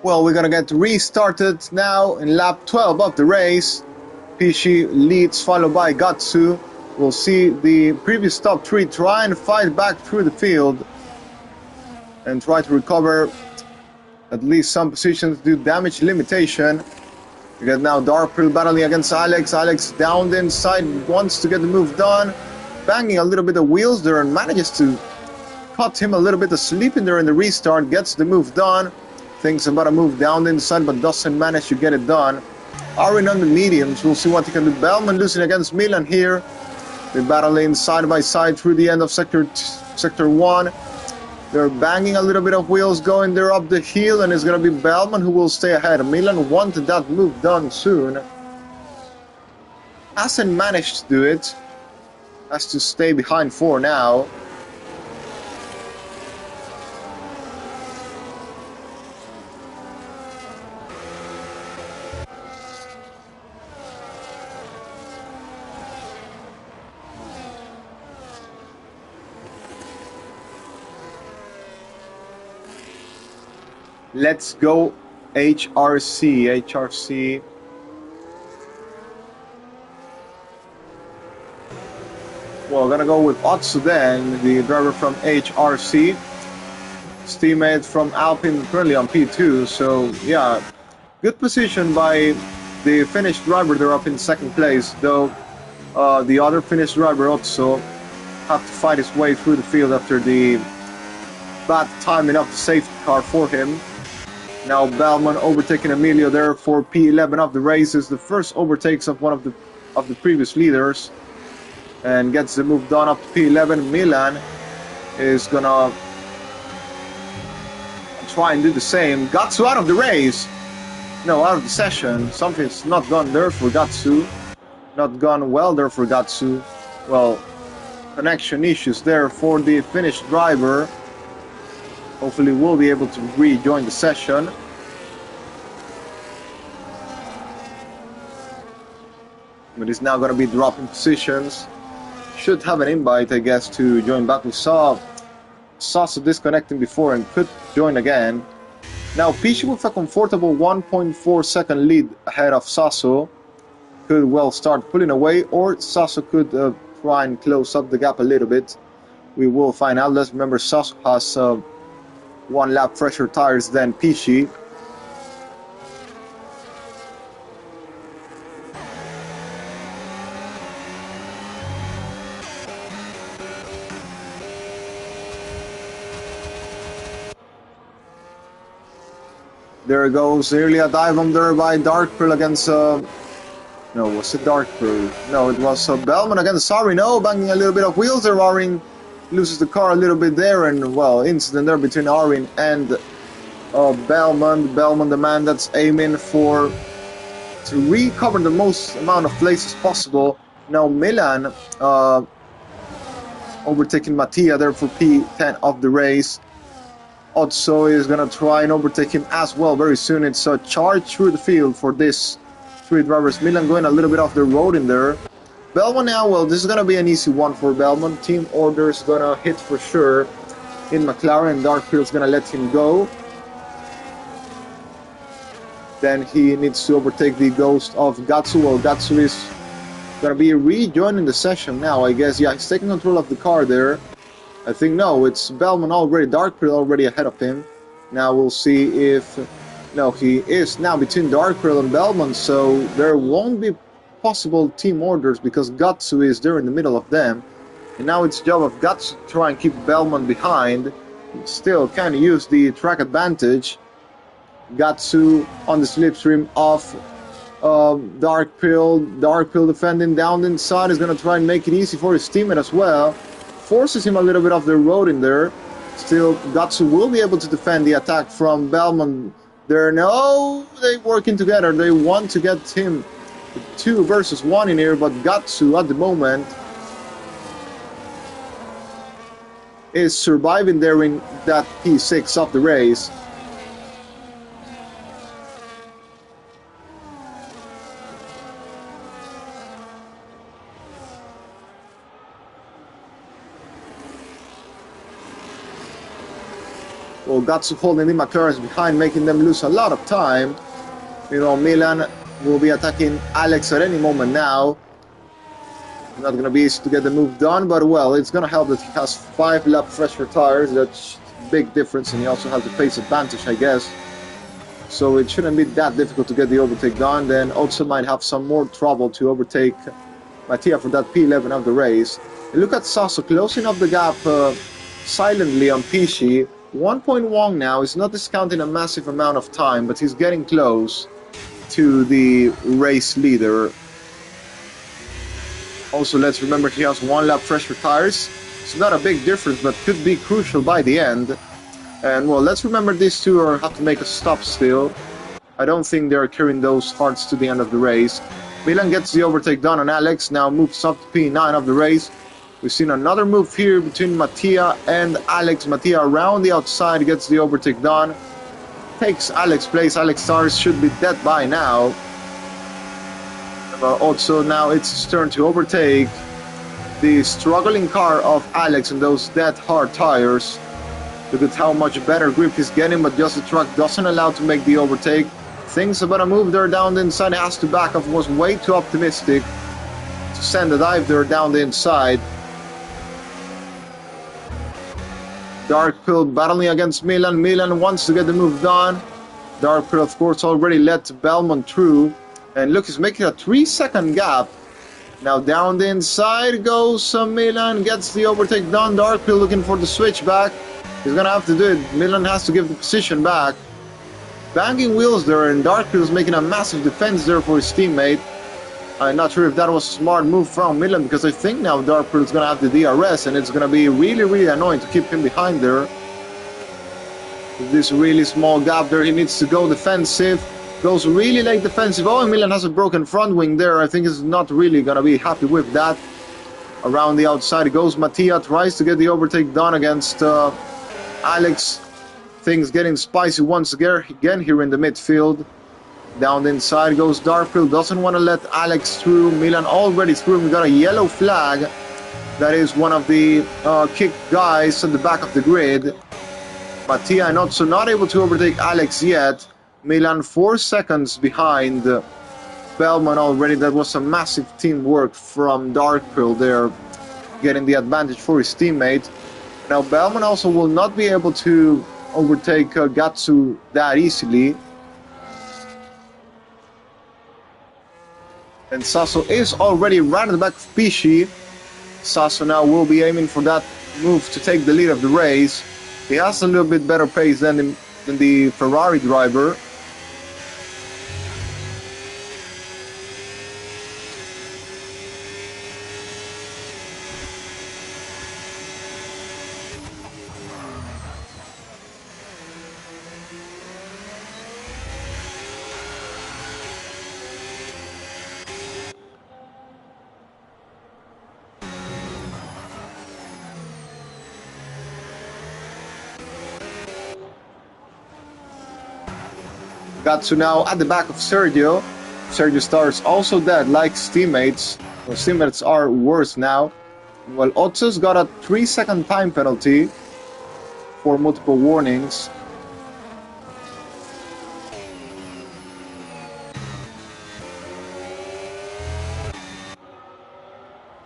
Well, we're gonna get restarted now in lap 12 of the race. Pishi leads, followed by Gatsu. We'll see the previous top three try and fight back through the field and try to recover at least some positions due to damage limitation. We got now Darkpool battling against Alex. Alex down the inside, wants to get the move done. Banging a little bit of wheels there and manages to cut him a little bit asleep in there in the restart. Gets the move done. Thinks about a move down the inside, but doesn't manage to get it done. Arin on the mediums. We'll see what he can do. Bellman losing against Milan here. They're battling side by side through the end of sector 1. They're banging a little bit of wheels going there up the hill, and it's going to be Bellman who will stay ahead. Milan wanted that move done soon. Hasn't managed to do it. Has to stay behind 4 now. Let's go HRC. Well, we're gonna go with Otsu then, the driver from HRC. His teammate from Alpine currently on P2, so yeah, good position by the Finnish driver. They're up in second place, though the other Finnish driver also had to fight his way through the field after the bad timing of the safety car for him. Now Bellman overtaking Emilio there for P11 of the race. Is the first overtakes of one of the previous leaders, and gets the move done up to P11. Milan is gonna try and do the same. Gatsu out of the race. No, out of the session. Something's not gone there for Gatsu. Not gone well there for Gatsu. Well, connection issues there for the Finnish driver. Hopefully we'll be able to rejoin the session. But he's now going to be dropping positions. Should have an invite, I guess, to join back. We saw Sasso disconnecting before and could join again. Now Pichi with a comfortable 1.4 second lead ahead of Sasso. Could well start pulling away, or Sasso could try and close up the gap a little bit. We will find out. Let's remember Sasso has 1 lap fresher tires than Pichi. There goes nearly a dive on there by Darkpool against no, was it Darkpool? No, it was Bellman against Arin. No, banging a little bit of wheels there. Arin loses the car a little bit there, and well, incident there between Arin and Bellman. Bellman, the man that's aiming to recover the most amount of places possible. Now Milan overtaking Mattia there for P10 of the race. Otso is gonna try and overtake him as well very soon. It's a charge through the field for this 3 drivers. Milan going a little bit off the road in there. Bellman now, well, this is going to be an easy one for Bellman. Team order is going to hit for sure in McLaren. Darkfield is going to let him go. Then he needs to overtake the ghost of Gatsu. Well, Gatsu is going to be rejoining the session now, I guess. Yeah, he's taking control of the car there. I think, no, it's Bellman already. Darkfield already ahead of him. Now we'll see if... No, he is now between Darkfield and Bellman, so there won't be possible team orders because Gatsu is there in the middle of them. And now it's the job of Gatsu to try and keep Bellman behind. Still can use the track advantage. Gatsu on the slipstream of Darkfield. Darkfield defending down the inside is going to try and make it easy for his teammate as well. Forces him a little bit off the road in there. Still, Gatsu will be able to defend the attack from Bellman. They're working together. They want to get him 2 versus 1 in here, but Gatsu at the moment is surviving there in that P6 of the race. Well, Gatsu holding the McLarens behind, making them lose a lot of time. You know, Milan will be attacking Alex at any moment now. Not going to be easy to get the move done, but well, it's going to help that he has 5 lap fresher tires. That's a big difference, and he also has the pace advantage, I guess. So it shouldn't be that difficult to get the overtake done. Then also might have some more trouble to overtake Mattia for that P11 of the race. And look at Sasso closing up the gap silently on Pishi. 1.1 now. He's not discounting a massive amount of time, but he's getting close to the race leader. Also, let's remember he has 1 lap fresher tires. It's not a big difference, but could be crucial by the end. And well, let's remember these two have to make a stop still. I don't think they're carrying those hearts to the end of the race. Milan gets the overtake done on Alex, now moves up to P9 of the race. We've seen another move here between Mattia and Alex. Mattia around the outside gets the overtake done. Takes Alex's place. Alex Stars should be dead by now. But also now it's his turn to overtake the struggling car of Alex and those dead hard tires. Look at how much better grip he's getting, but just the truck doesn't allow to make the overtake. Thinks about a move there down the inside, has to back off, was way too optimistic to send a dive there down the inside. Dark Pill battling against Milan. Milan wants to get the move done. Dark Pill, of course, already let Belmont through. And look, he's making a 3-second gap. Now down the inside goes Milan, gets the overtake done. Dark Pill looking for the switchback. He's gonna have to do it. Milan has to give the position back. Banging wheels there, and Dark Pill's making a massive defense there for his teammate. I'm not sure if that was a smart move from Milan, because I think now Dark Pill is gonna have the DRS, and it's gonna be really annoying to keep him behind there. With this really small gap there, he needs to go defensive. Goes really late defensive. Oh, and Milan has a broken front wing there. I think he's not really gonna be happy with that. Around the outside goes Mattia, tries to get the overtake done against Alex. Things getting spicy once again here in the midfield. Down the inside goes Darkfield, doesn't want to let Alex through. Milan already through. We got a yellow flag. That is one of the kick guys at the back of the grid. Mattia not able to overtake Alex yet. Milan 4 seconds behind Bellman already. That was a massive teamwork from Darkfield there, getting the advantage for his teammate. Now Bellman also will not be able to overtake Gatsu that easily. And Sasso is already right at the back of Pishi. Sasso now will be aiming for that move to take the lead of the race. He has a little bit better pace than the Ferrari driver. Gatsu now at the back of Sergio. Sergio Stars also dead, like his teammates. Well, his teammates are worse now. Well, Otso's got a 3-second time penalty for multiple warnings.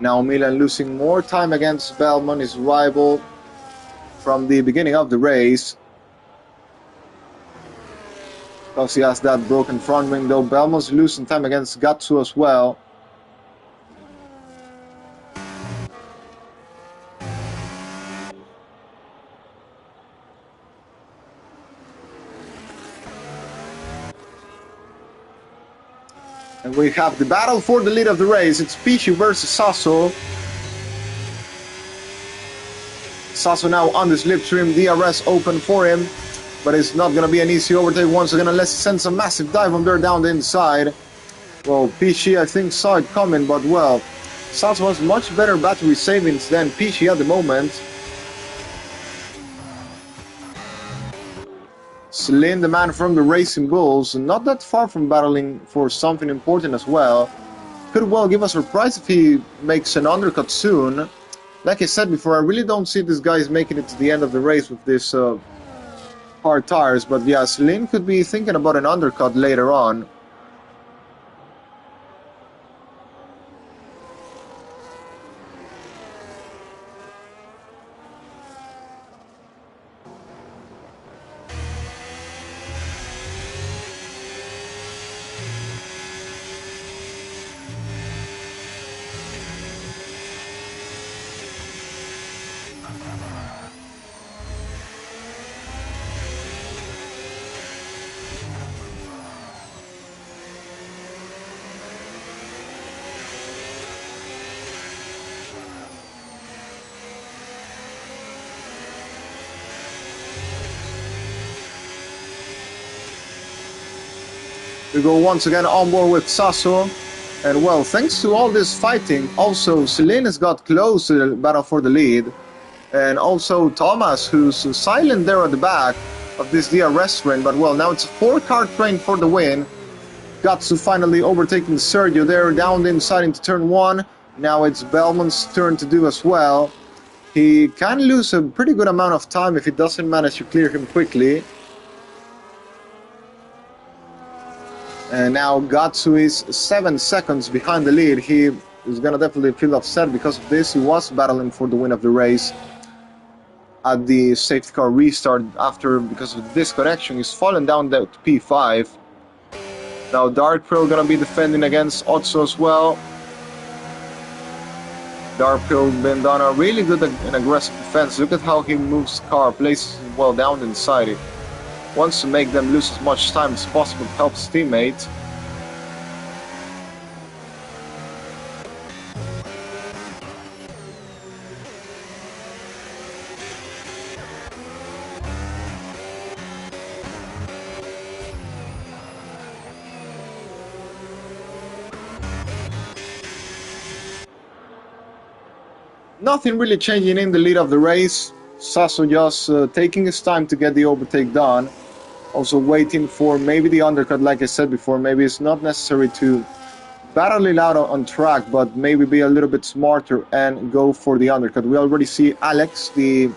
Now Milan losing more time against Bellman, his rival from the beginning of the race. Because he has that broken front wing, though Belmon's losing time against Gatsu as well. And we have the battle for the lead of the race. It's Pichi versus Sasso. Sasso now on the slipstream, DRS open for him. But it's not going to be an easy overtake once again unless he sends a massive dive on there down the inside. Well, Pichi I think saw it coming, but well, Sasso has much better battery savings than Pichi at the moment. Celine, the man from the Racing Bulls, not that far from battling for something important as well. Could well give us a surprise if he makes an undercut soon. Like I said before, I really don't see these guys making it to the end of the race with this hard tires, but yeah, Celine could be thinking about an undercut later on. We go once again on board with Sasso. And well, thanks to all this fighting, also Celine has got close to the battle for the lead. And also Thomas, who's silent there at the back of this DRS train. But well, now it's a 4-car train for the win. Gatsu finally overtaking Sergio there down the inside into turn 1. Now it's Bellman's turn to do as well. He can lose a pretty good amount of time if he doesn't manage to clear him quickly. And now Gatsu is 7 seconds behind the lead. He is going to definitely feel upset because of this. He was battling for the win of the race at the safety car restart after, because of disconnection, he's fallen down to P5. Now Dark Pearl going to be defending against Otso as well. Dark Pearl been done a really good and aggressive defense. Look at how he moves the car, places it well down inside it. Wants to make them lose as much time as possible to help his teammate. Nothing really changing in the lead of the race. Sasso just taking his time to get the overtake done. Also waiting for maybe the undercut, like I said before. Maybe it's not necessary to battle it out on track, but maybe be a little bit smarter and go for the undercut. We already see Alex, the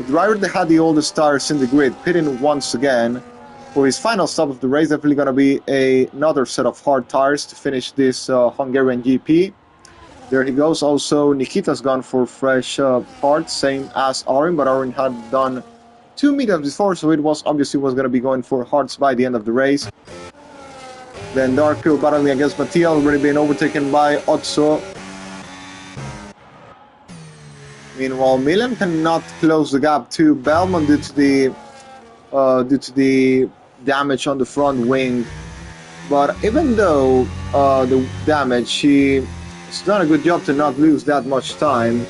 driver that had the oldest tires in the grid, pitting once again for his final stop of the race. Definitely going to be another set of hard tires to finish this Hungarian GP. There he goes. Also, Nikita's gone for fresh parts, same as Arin, but Arin had done 2 meetups before, so it was obviously was going to be going for hearts by the end of the race. Then Dark Pearl battling against Mattia, already being overtaken by Otso. Meanwhile, Milan cannot close the gap to Bellman due to the damage on the front wing. But even though the damage, he's done a good job to not lose that much time.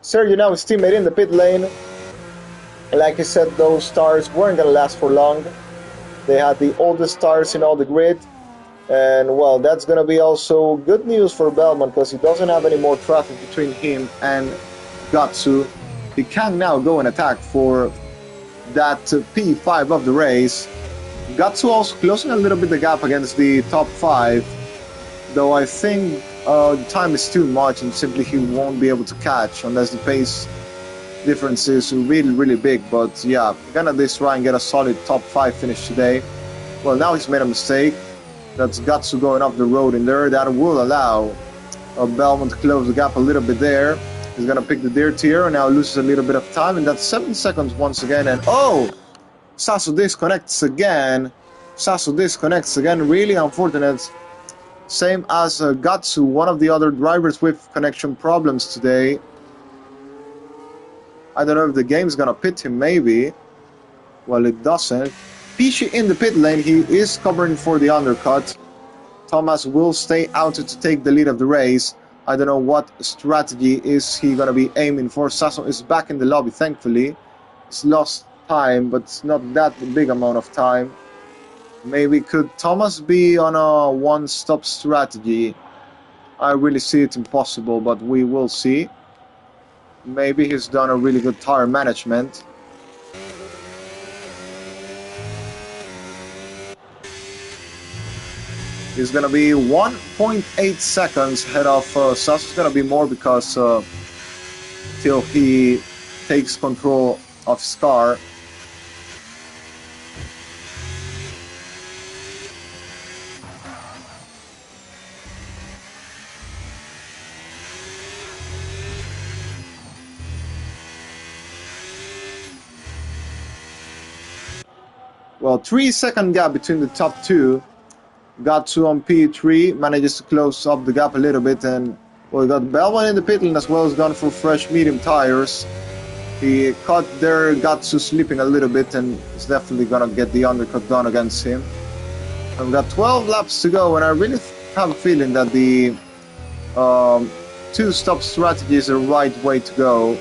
Sergio now his teammate in the pit lane. Like I said, those tires weren't going to last for long. They had the oldest tires in all the grid. And well, that's going to be also good news for Bellman because he doesn't have any more traffic between him and Gatsu. He can now go and attack for that P5 of the race. Gatsu also closing a little bit the gap against the top 5. Though I think the time is too much and simply he won't be able to catch unless the pace difference is really big. But yeah, gonna this try and get a solid top 5 finish today. Well, now he's made a mistake. That's Gatsu going up the road in there. That will allow Bellman to close the gap a little bit there. He's gonna pick the dirt here and now loses a little bit of time, and that's 7 seconds once again. And oh, Sasso disconnects again. Sasso disconnects again. Really unfortunate. Same as Gatsu, one of the other drivers with connection problems today. I don't know if the game's gonna pit him, maybe. Well, it doesn't. Pishi in the pit lane, he is covering for the undercut. Thomas will stay out to take the lead of the race. I don't know what strategy is he gonna be aiming for. Sasso is back in the lobby, thankfully. He's lost time, but it's not that big amount of time. Maybe could Thomas be on a one-stop strategy? I really see it impossible, but we will see. Maybe he's done a really good tire management. He's gonna be 1.8 seconds ahead of Sasso. It's gonna be more because till he takes control of his car. Well, 3-second gap between the top two. Gatsu on P3 manages to close up the gap a little bit, and well, we got Belman in the pit lane as well as gone for fresh medium tires. He caught there Gatsu slipping a little bit, and is definitely gonna get the undercut done against him. And we got 12 laps to go, and I really have a feeling that the two-stop strategy is the right way to go.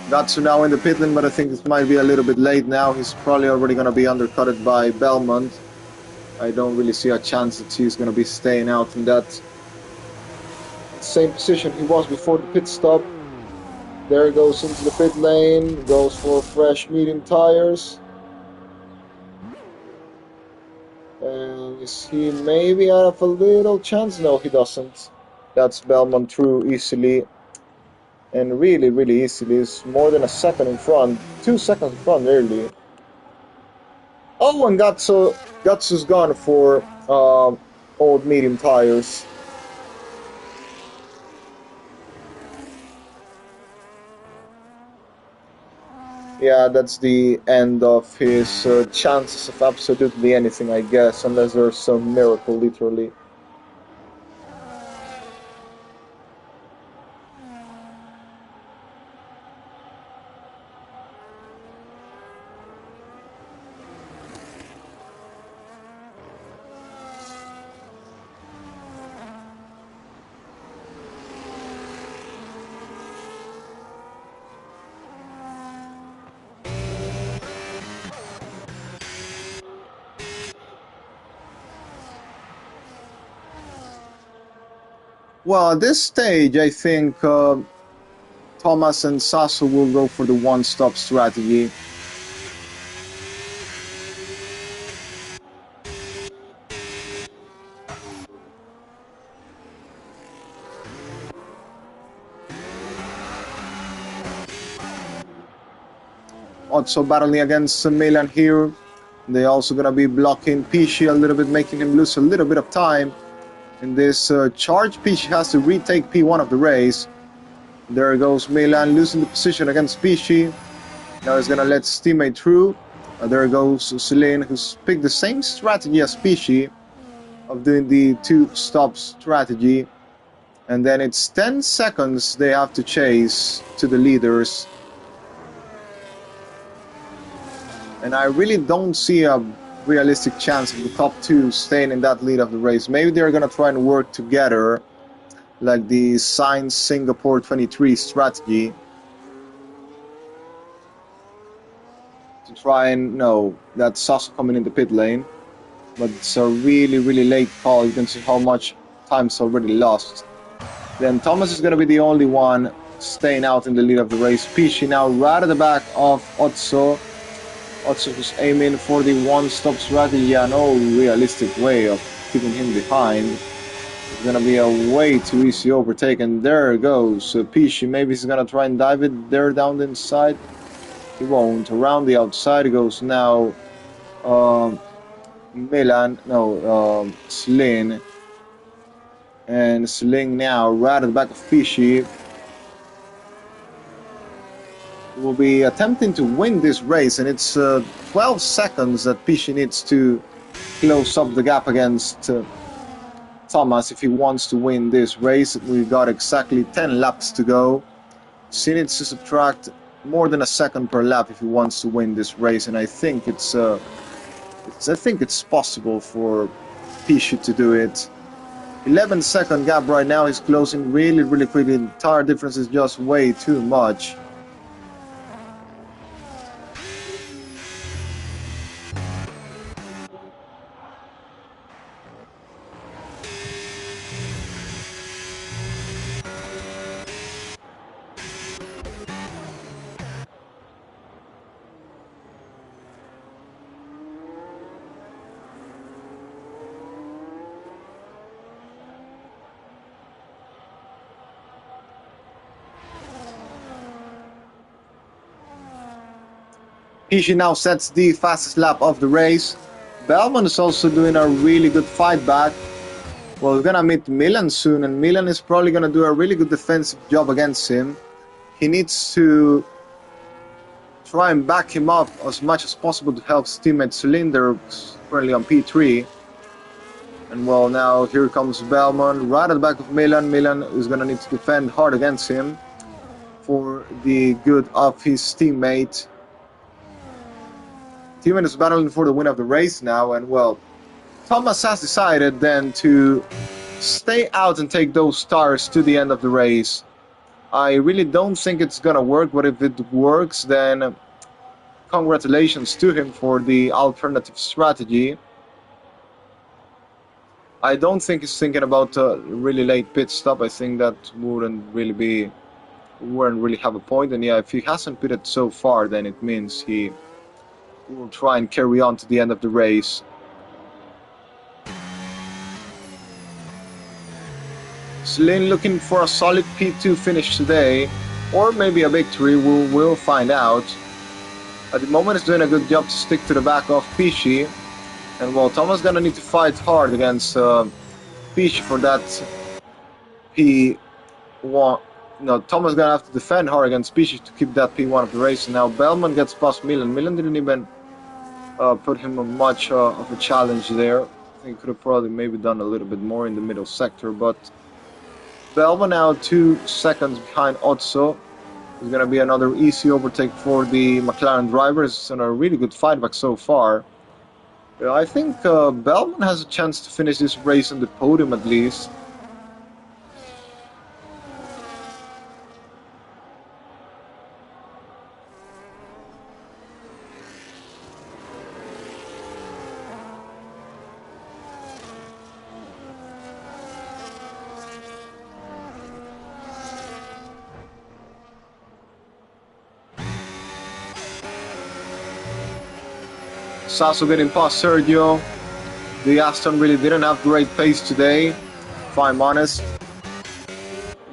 Gatsu now in the pit lane, but I think it might be a little bit late now. He's probably already going to be undercutted by Belmont. I don't really see a chance that he's going to be staying out in that same position he was before the pit stop. There he goes into the pit lane, goes for fresh medium tires. And is he maybe have a little chance? No, he doesn't. That's Belmont through easily. And really, really easily. Is more than a second in front. 2 seconds in front, early. Oh, and Gatsu's gone for old medium tires. Yeah, that's the end of his chances of absolutely anything, I guess, unless there's some miracle, literally. Well, at this stage, I think Thomas and Sasso will go for the one-stop strategy. Also battling against Milan here. They're also going to be blocking Pishi a little bit, making him lose a little bit of time. In this charge, Pishi has to retake P1 of the race. There goes Milan, losing the position against Pishi. Now he's going to let his teammate through. There goes Celine, who's picked the same strategy as Pishi of doing the two-stop strategy. And then it's 10 seconds they have to chase to the leaders. And I really don't see a realistic chance of the top two staying in that lead of the race. Maybe they're going to try and work together, like the Sainz Singapore 23 strategy, to try and that Sasso coming in the pit lane. But it's a really, really late call. You can see how much time's already lost. Then Thomas is going to be the only one staying out in the lead of the race. Pishi now right at the back of Otso. Otso is aiming for the one-stop strategy. No realistic way of keeping him behind. It's going to be a way too easy overtake. And there goes Pishi. Maybe he's going to try and dive it there down the inside. He won't. Around the outside goes now Sling. And Sling now right at the back of Pishi. will be attempting to win this race, and it's 12 seconds that Pishi needs to close up the gap against Thomas if he wants to win this race. We've got exactly 10 laps to go. So he needs to subtract more than a second per lap if he wants to win this race, and I think it's possible for Pishi to do it. 11-second gap right now. He's closing really, really quickly. The tire difference is just way too much. Pishi now sets the fastest lap of the race. Bellman is also doing a really good fight back. Well, we're gonna meet Milan soon, and Milan is probably gonna do a really good defensive job against him. He needs to try and back him up as much as possible to help his teammate Cylinder, currently on P3. And well, now here comes Bellman right at the back of Milan. Milan is gonna need to defend hard against him for the good of his teammate. Teammate is battling for the win of the race now, and well, Thomas has decided then to stay out and take those stars to the end of the race. I really don't think it's gonna work, but if it works, then congratulations to him for the alternative strategy. I don't think he's thinking about a really late pit stop. I think that wouldn't really have a point, and yeah, if he hasn't pitted so far, then it means he will try and carry on to the end of the race. Slin looking for a solid P2 finish today, or maybe a victory. We'll find out. At the moment, he's doing a good job to stick to the back of Pishi, and well, Thomas gonna need to fight hard against Pishi for that P1. No, Thomas gonna have to defend hard against Pishi to keep that P1 of the race. And now Bellman gets past Milan. Milan didn't even put him on much of a challenge there. I think he could have probably maybe done a little bit more in the middle sector, but Bellman now 2 seconds behind Otso. It's going to be another easy overtake for the McLaren drivers. It's on a really good fight back so far. I think Bellman has a chance to finish this race on the podium at least. Sasso getting past Sergio. The Aston really didn't have great pace today, if I'm honest.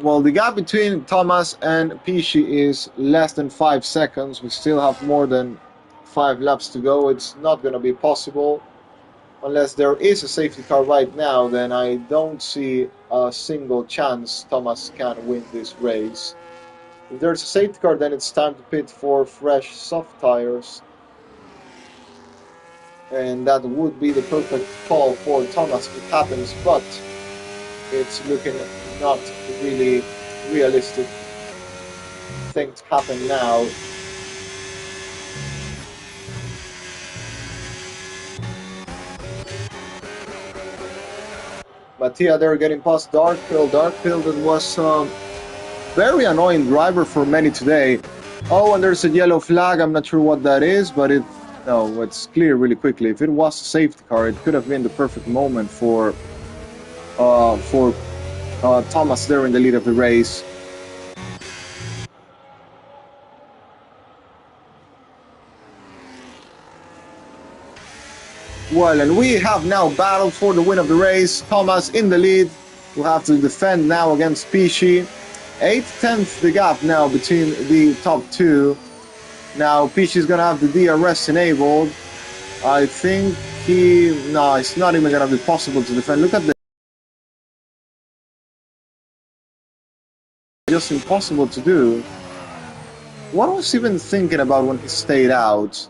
Well, the gap between Thomas and Pishi is less than 5 seconds. We still have more than 5 laps to go. It's not going to be possible. Unless there is a safety car right now, then I don't see a single chance Thomas can win this race. If there's a safety car, then it's time to pit for fresh soft tires. And that would be the perfect call for Thomas if it happens, but it's looking not really realistic thing to happen now. Mattia there getting past Darkpill. Darkpill that was a very annoying driver for many today. Oh, and there's a yellow flag. I'm not sure what that is, but it's clear really quickly. If it was a safety car, it could have been the perfect moment for Thomas there in the lead of the race. Well, and we have now battled for the win of the race. Thomas in the lead. We'll have to defend now against Pishi. 8/10 the gap now between the top two. Now Pishi is gonna have the DRS enabled. I think it's not even gonna be possible to defend. Look at the just impossible to do. What I was even thinking about when he stayed out?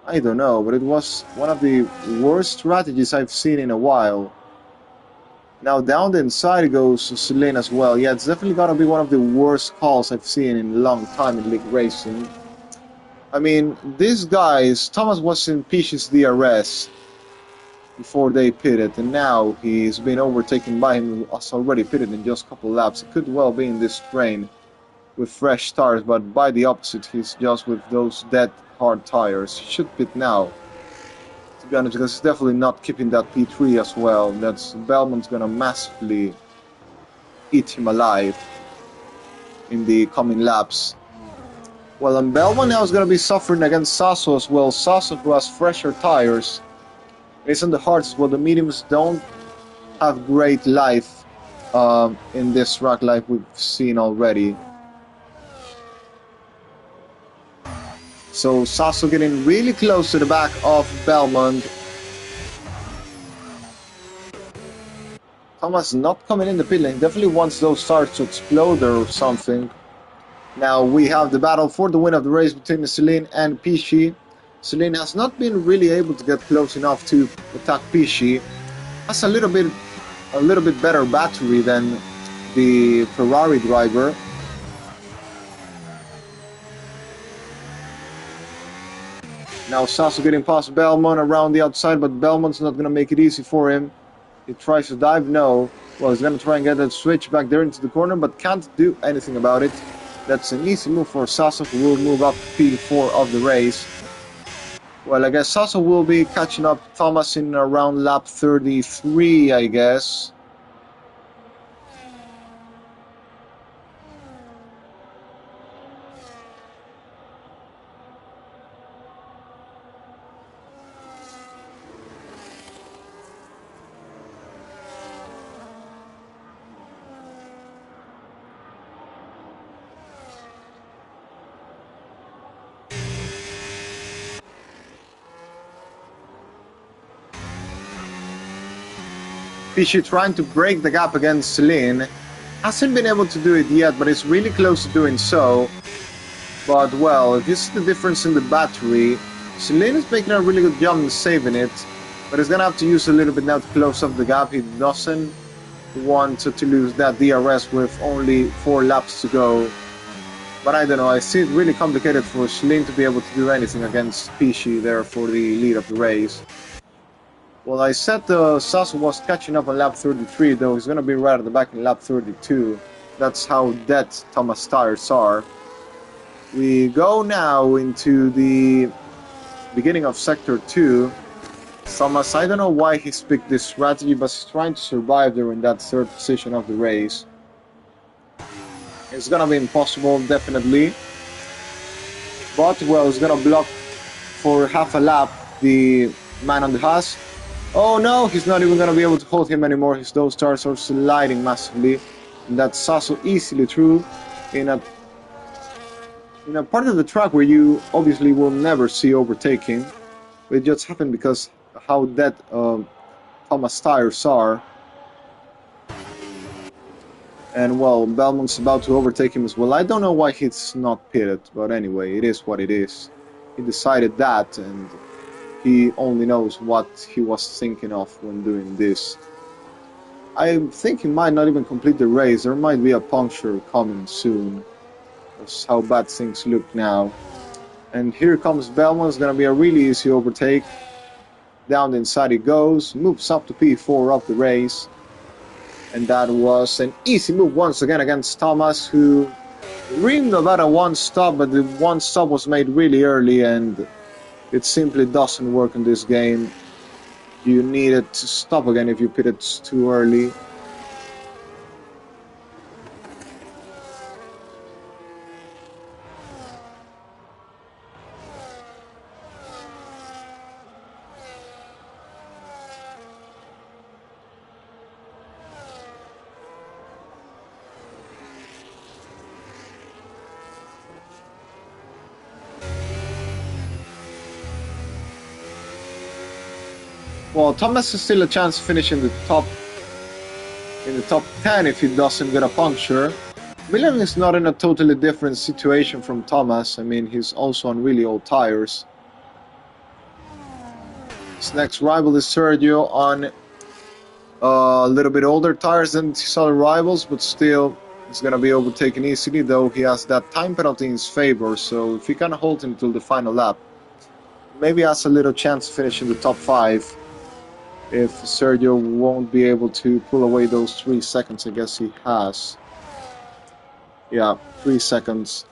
I don't know, but it was one of the worst strategies I've seen in a while. Now down the inside goes Celine as well. Yeah, it's definitely gonna be one of the worst calls I've seen in a long time in league racing. I mean, these guys, Thomas was in Peach's DRS before they pitted, and now he's been overtaken by him, who was already pitted in just a couple laps. It could well be in this train with fresh tires, but by the opposite, he's just with those dead hard tires. He should pit now, to be honest, because he's definitely not keeping that P3 as well. That's Belmont's gonna massively eat him alive in the coming laps. Well, and Belmont now is gonna be suffering against Sasso as well. Sasso, who has fresher tires, is on the hards as well. The mediums don't have great life in this track like we've seen already. So Sasso getting really close to the back of Belmont. Thomas not coming in the pit lane. Definitely wants those tires to explode or something. Now we have the battle for the win of the race between Celine and Pichi. Celine has not been really able to get close enough to attack Pichi. Has a little bit better battery than the Ferrari driver. Now Sasso getting past Belmont around the outside, but Belmont's not going to make it easy for him. He tries to dive, no. Well, he's going to try and get that switch back there into the corner, but can't do anything about it. That's an easy move for Sasso, who will move up to P4 of the race. Well, I guess Sasso will be catching up Thomas in around lap 33, I guess. Pichi trying to break the gap against Celine. Hasn't been able to do it yet, but is really close to doing so. But well, if you see the difference in the battery, Celine is making a really good job in saving it. But he's gonna have to use a little bit now to close up the gap. He doesn't want to lose that DRS with only 4 laps to go. But I don't know, I see it really complicated for Celine to be able to do anything against Pichi there for the lead of the race. Well, I said Sasso was catching up on lap 33, though he's going to be right at the back in lap 32. That's how dead Thomas' tires are. We go now into the beginning of Sector 2. Thomas, I don't know why he's picked this strategy, but he's trying to survive there in that 3rd position of the race. It's going to be impossible, definitely. But, well, he's going to block for half a lap the man on the Haas. Oh no, he's not even going to be able to hold him anymore. Those tires are sliding massively. And that's Sasso easily through in a part of the track where you obviously will never see overtaking. It just happened because how dead Thomas' tires are. And well, Belmont's about to overtake him as well. I don't know why he's not pitted, but anyway, it is what it is. He decided that, and he only knows what he was thinking of when doing this. I think he might not even complete the race. There might be a puncture coming soon. That's how bad things look now. And here comes Belmont. It's going to be a really easy overtake. Down the inside he goes. Moves up to P4 of the race. And that was an easy move once again against Thomas, who dreamed about a one stop, but the one stop was made really early, and it simply doesn't work in this game. You need it to stop again if you pit it too early. Well, Thomas has still a chance to finish in the top 10 if he doesn't get a puncture. Milan is not in a totally different situation from Thomas. I mean, he's also on really old tires. His next rival is Sergio on a little bit older tires than his other rivals, but still he's going to be overtaken easily, though he has that time penalty in his favor. So if he can hold him till the final lap, maybe has a little chance to finish in the top 5 if Sergio won't be able to pull away those 3 seconds. I guess he has. Yeah, 3 seconds.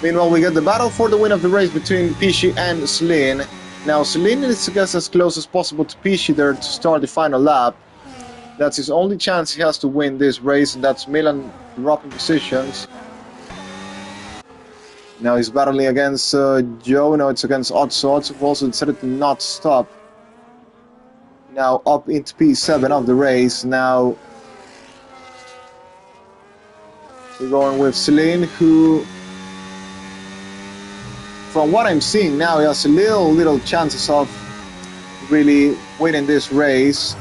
Meanwhile, we get the battle for the win of the race between Pisci and Celine. Now, Celine needs to get as close as possible to Pisci there to start the final lap. That's his only chance he has to win this race, and that's Milan dropping positions. Now he's battling against Joe. No, it's against Otso. Otso also decided to not stop. Now up into P7 of the race. Now we're going with Celine, who, from what I'm seeing now, he has a little chances of really winning this race.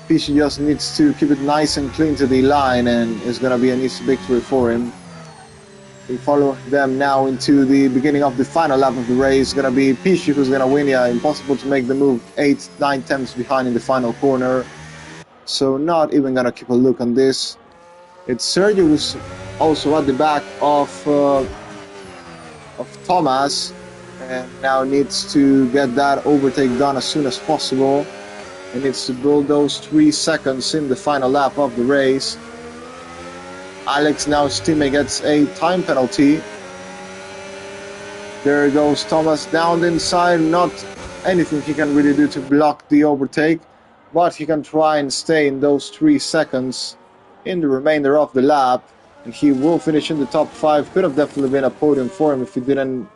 Pisci just needs to keep it nice and clean to the line, and it's going to be an easy victory for him. We follow them now into the beginning of the final lap of the race. It's going to be Pisci who's going to win. Yeah, impossible to make the move 8, 9 tenths behind in the final corner. So not even going to keep a look on this. It's Sergio who's also at the back of Thomas, and now needs to get that overtake done as soon as possible. He needs to build those 3 seconds in the final lap of the race. Alex, now his teammate, gets a time penalty. There goes Thomas down the inside. Not anything he can really do to block the overtake, but he can try and stay in those 3 seconds in the remainder of the lap, and he will finish in the top 5. Could have definitely been a podium for him if he didn't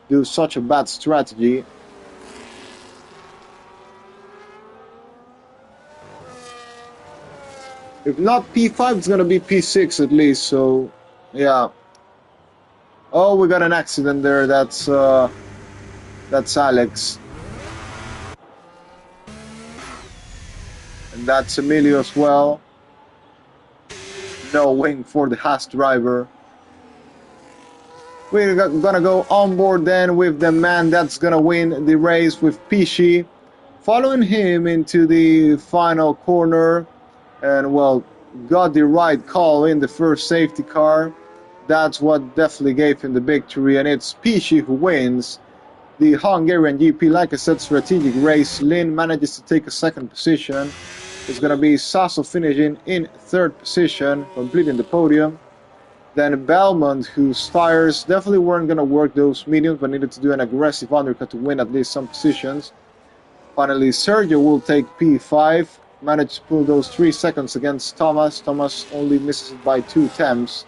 do such a bad strategy. If not P5, it's going to be P6 at least, so yeah. Oh, we got an accident there. That's Alex. And that's Emilio as well. No wing for the Haas driver. We're gonna go on board then with the man that's gonna win the race, with Pisci following him into the final corner, and well, got the right call in the first safety car. That's what definitely gave him the victory, and it's Pisci who wins the Hungarian GP. Like I said, strategic race. Lin manages to take a second position. It's going to be Sasso finishing in third position, completing the podium. Then Belmont, whose tires definitely weren't going to work those mediums, but needed to do an aggressive undercut to win at least some positions. Finally, Sergio will take P5, managed to pull those 3 seconds against Thomas. Thomas only misses it by 2 attempts.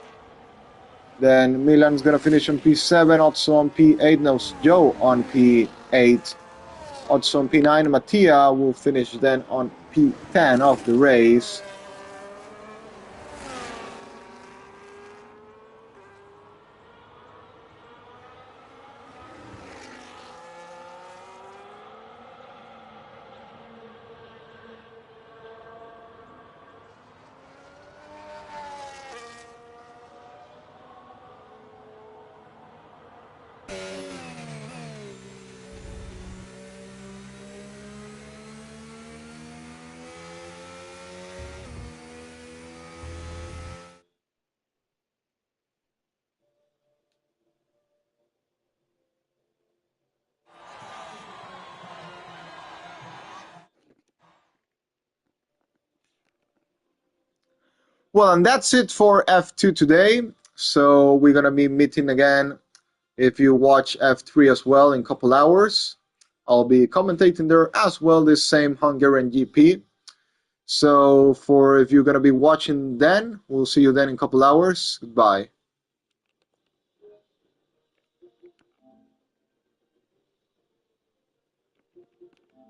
Then Milan's going to finish on P7, Otso on P8, no, Joe on P8. Otso on P9, Mattia will finish then on P10 of the race. Well, and that's it for F2 today. So we're going to be meeting again if you watch F3 as well in a couple hours. I'll be commentating there as well, this same Hungarian GP. So for if you're going to be watching then, we'll see you then in a couple hours. Goodbye.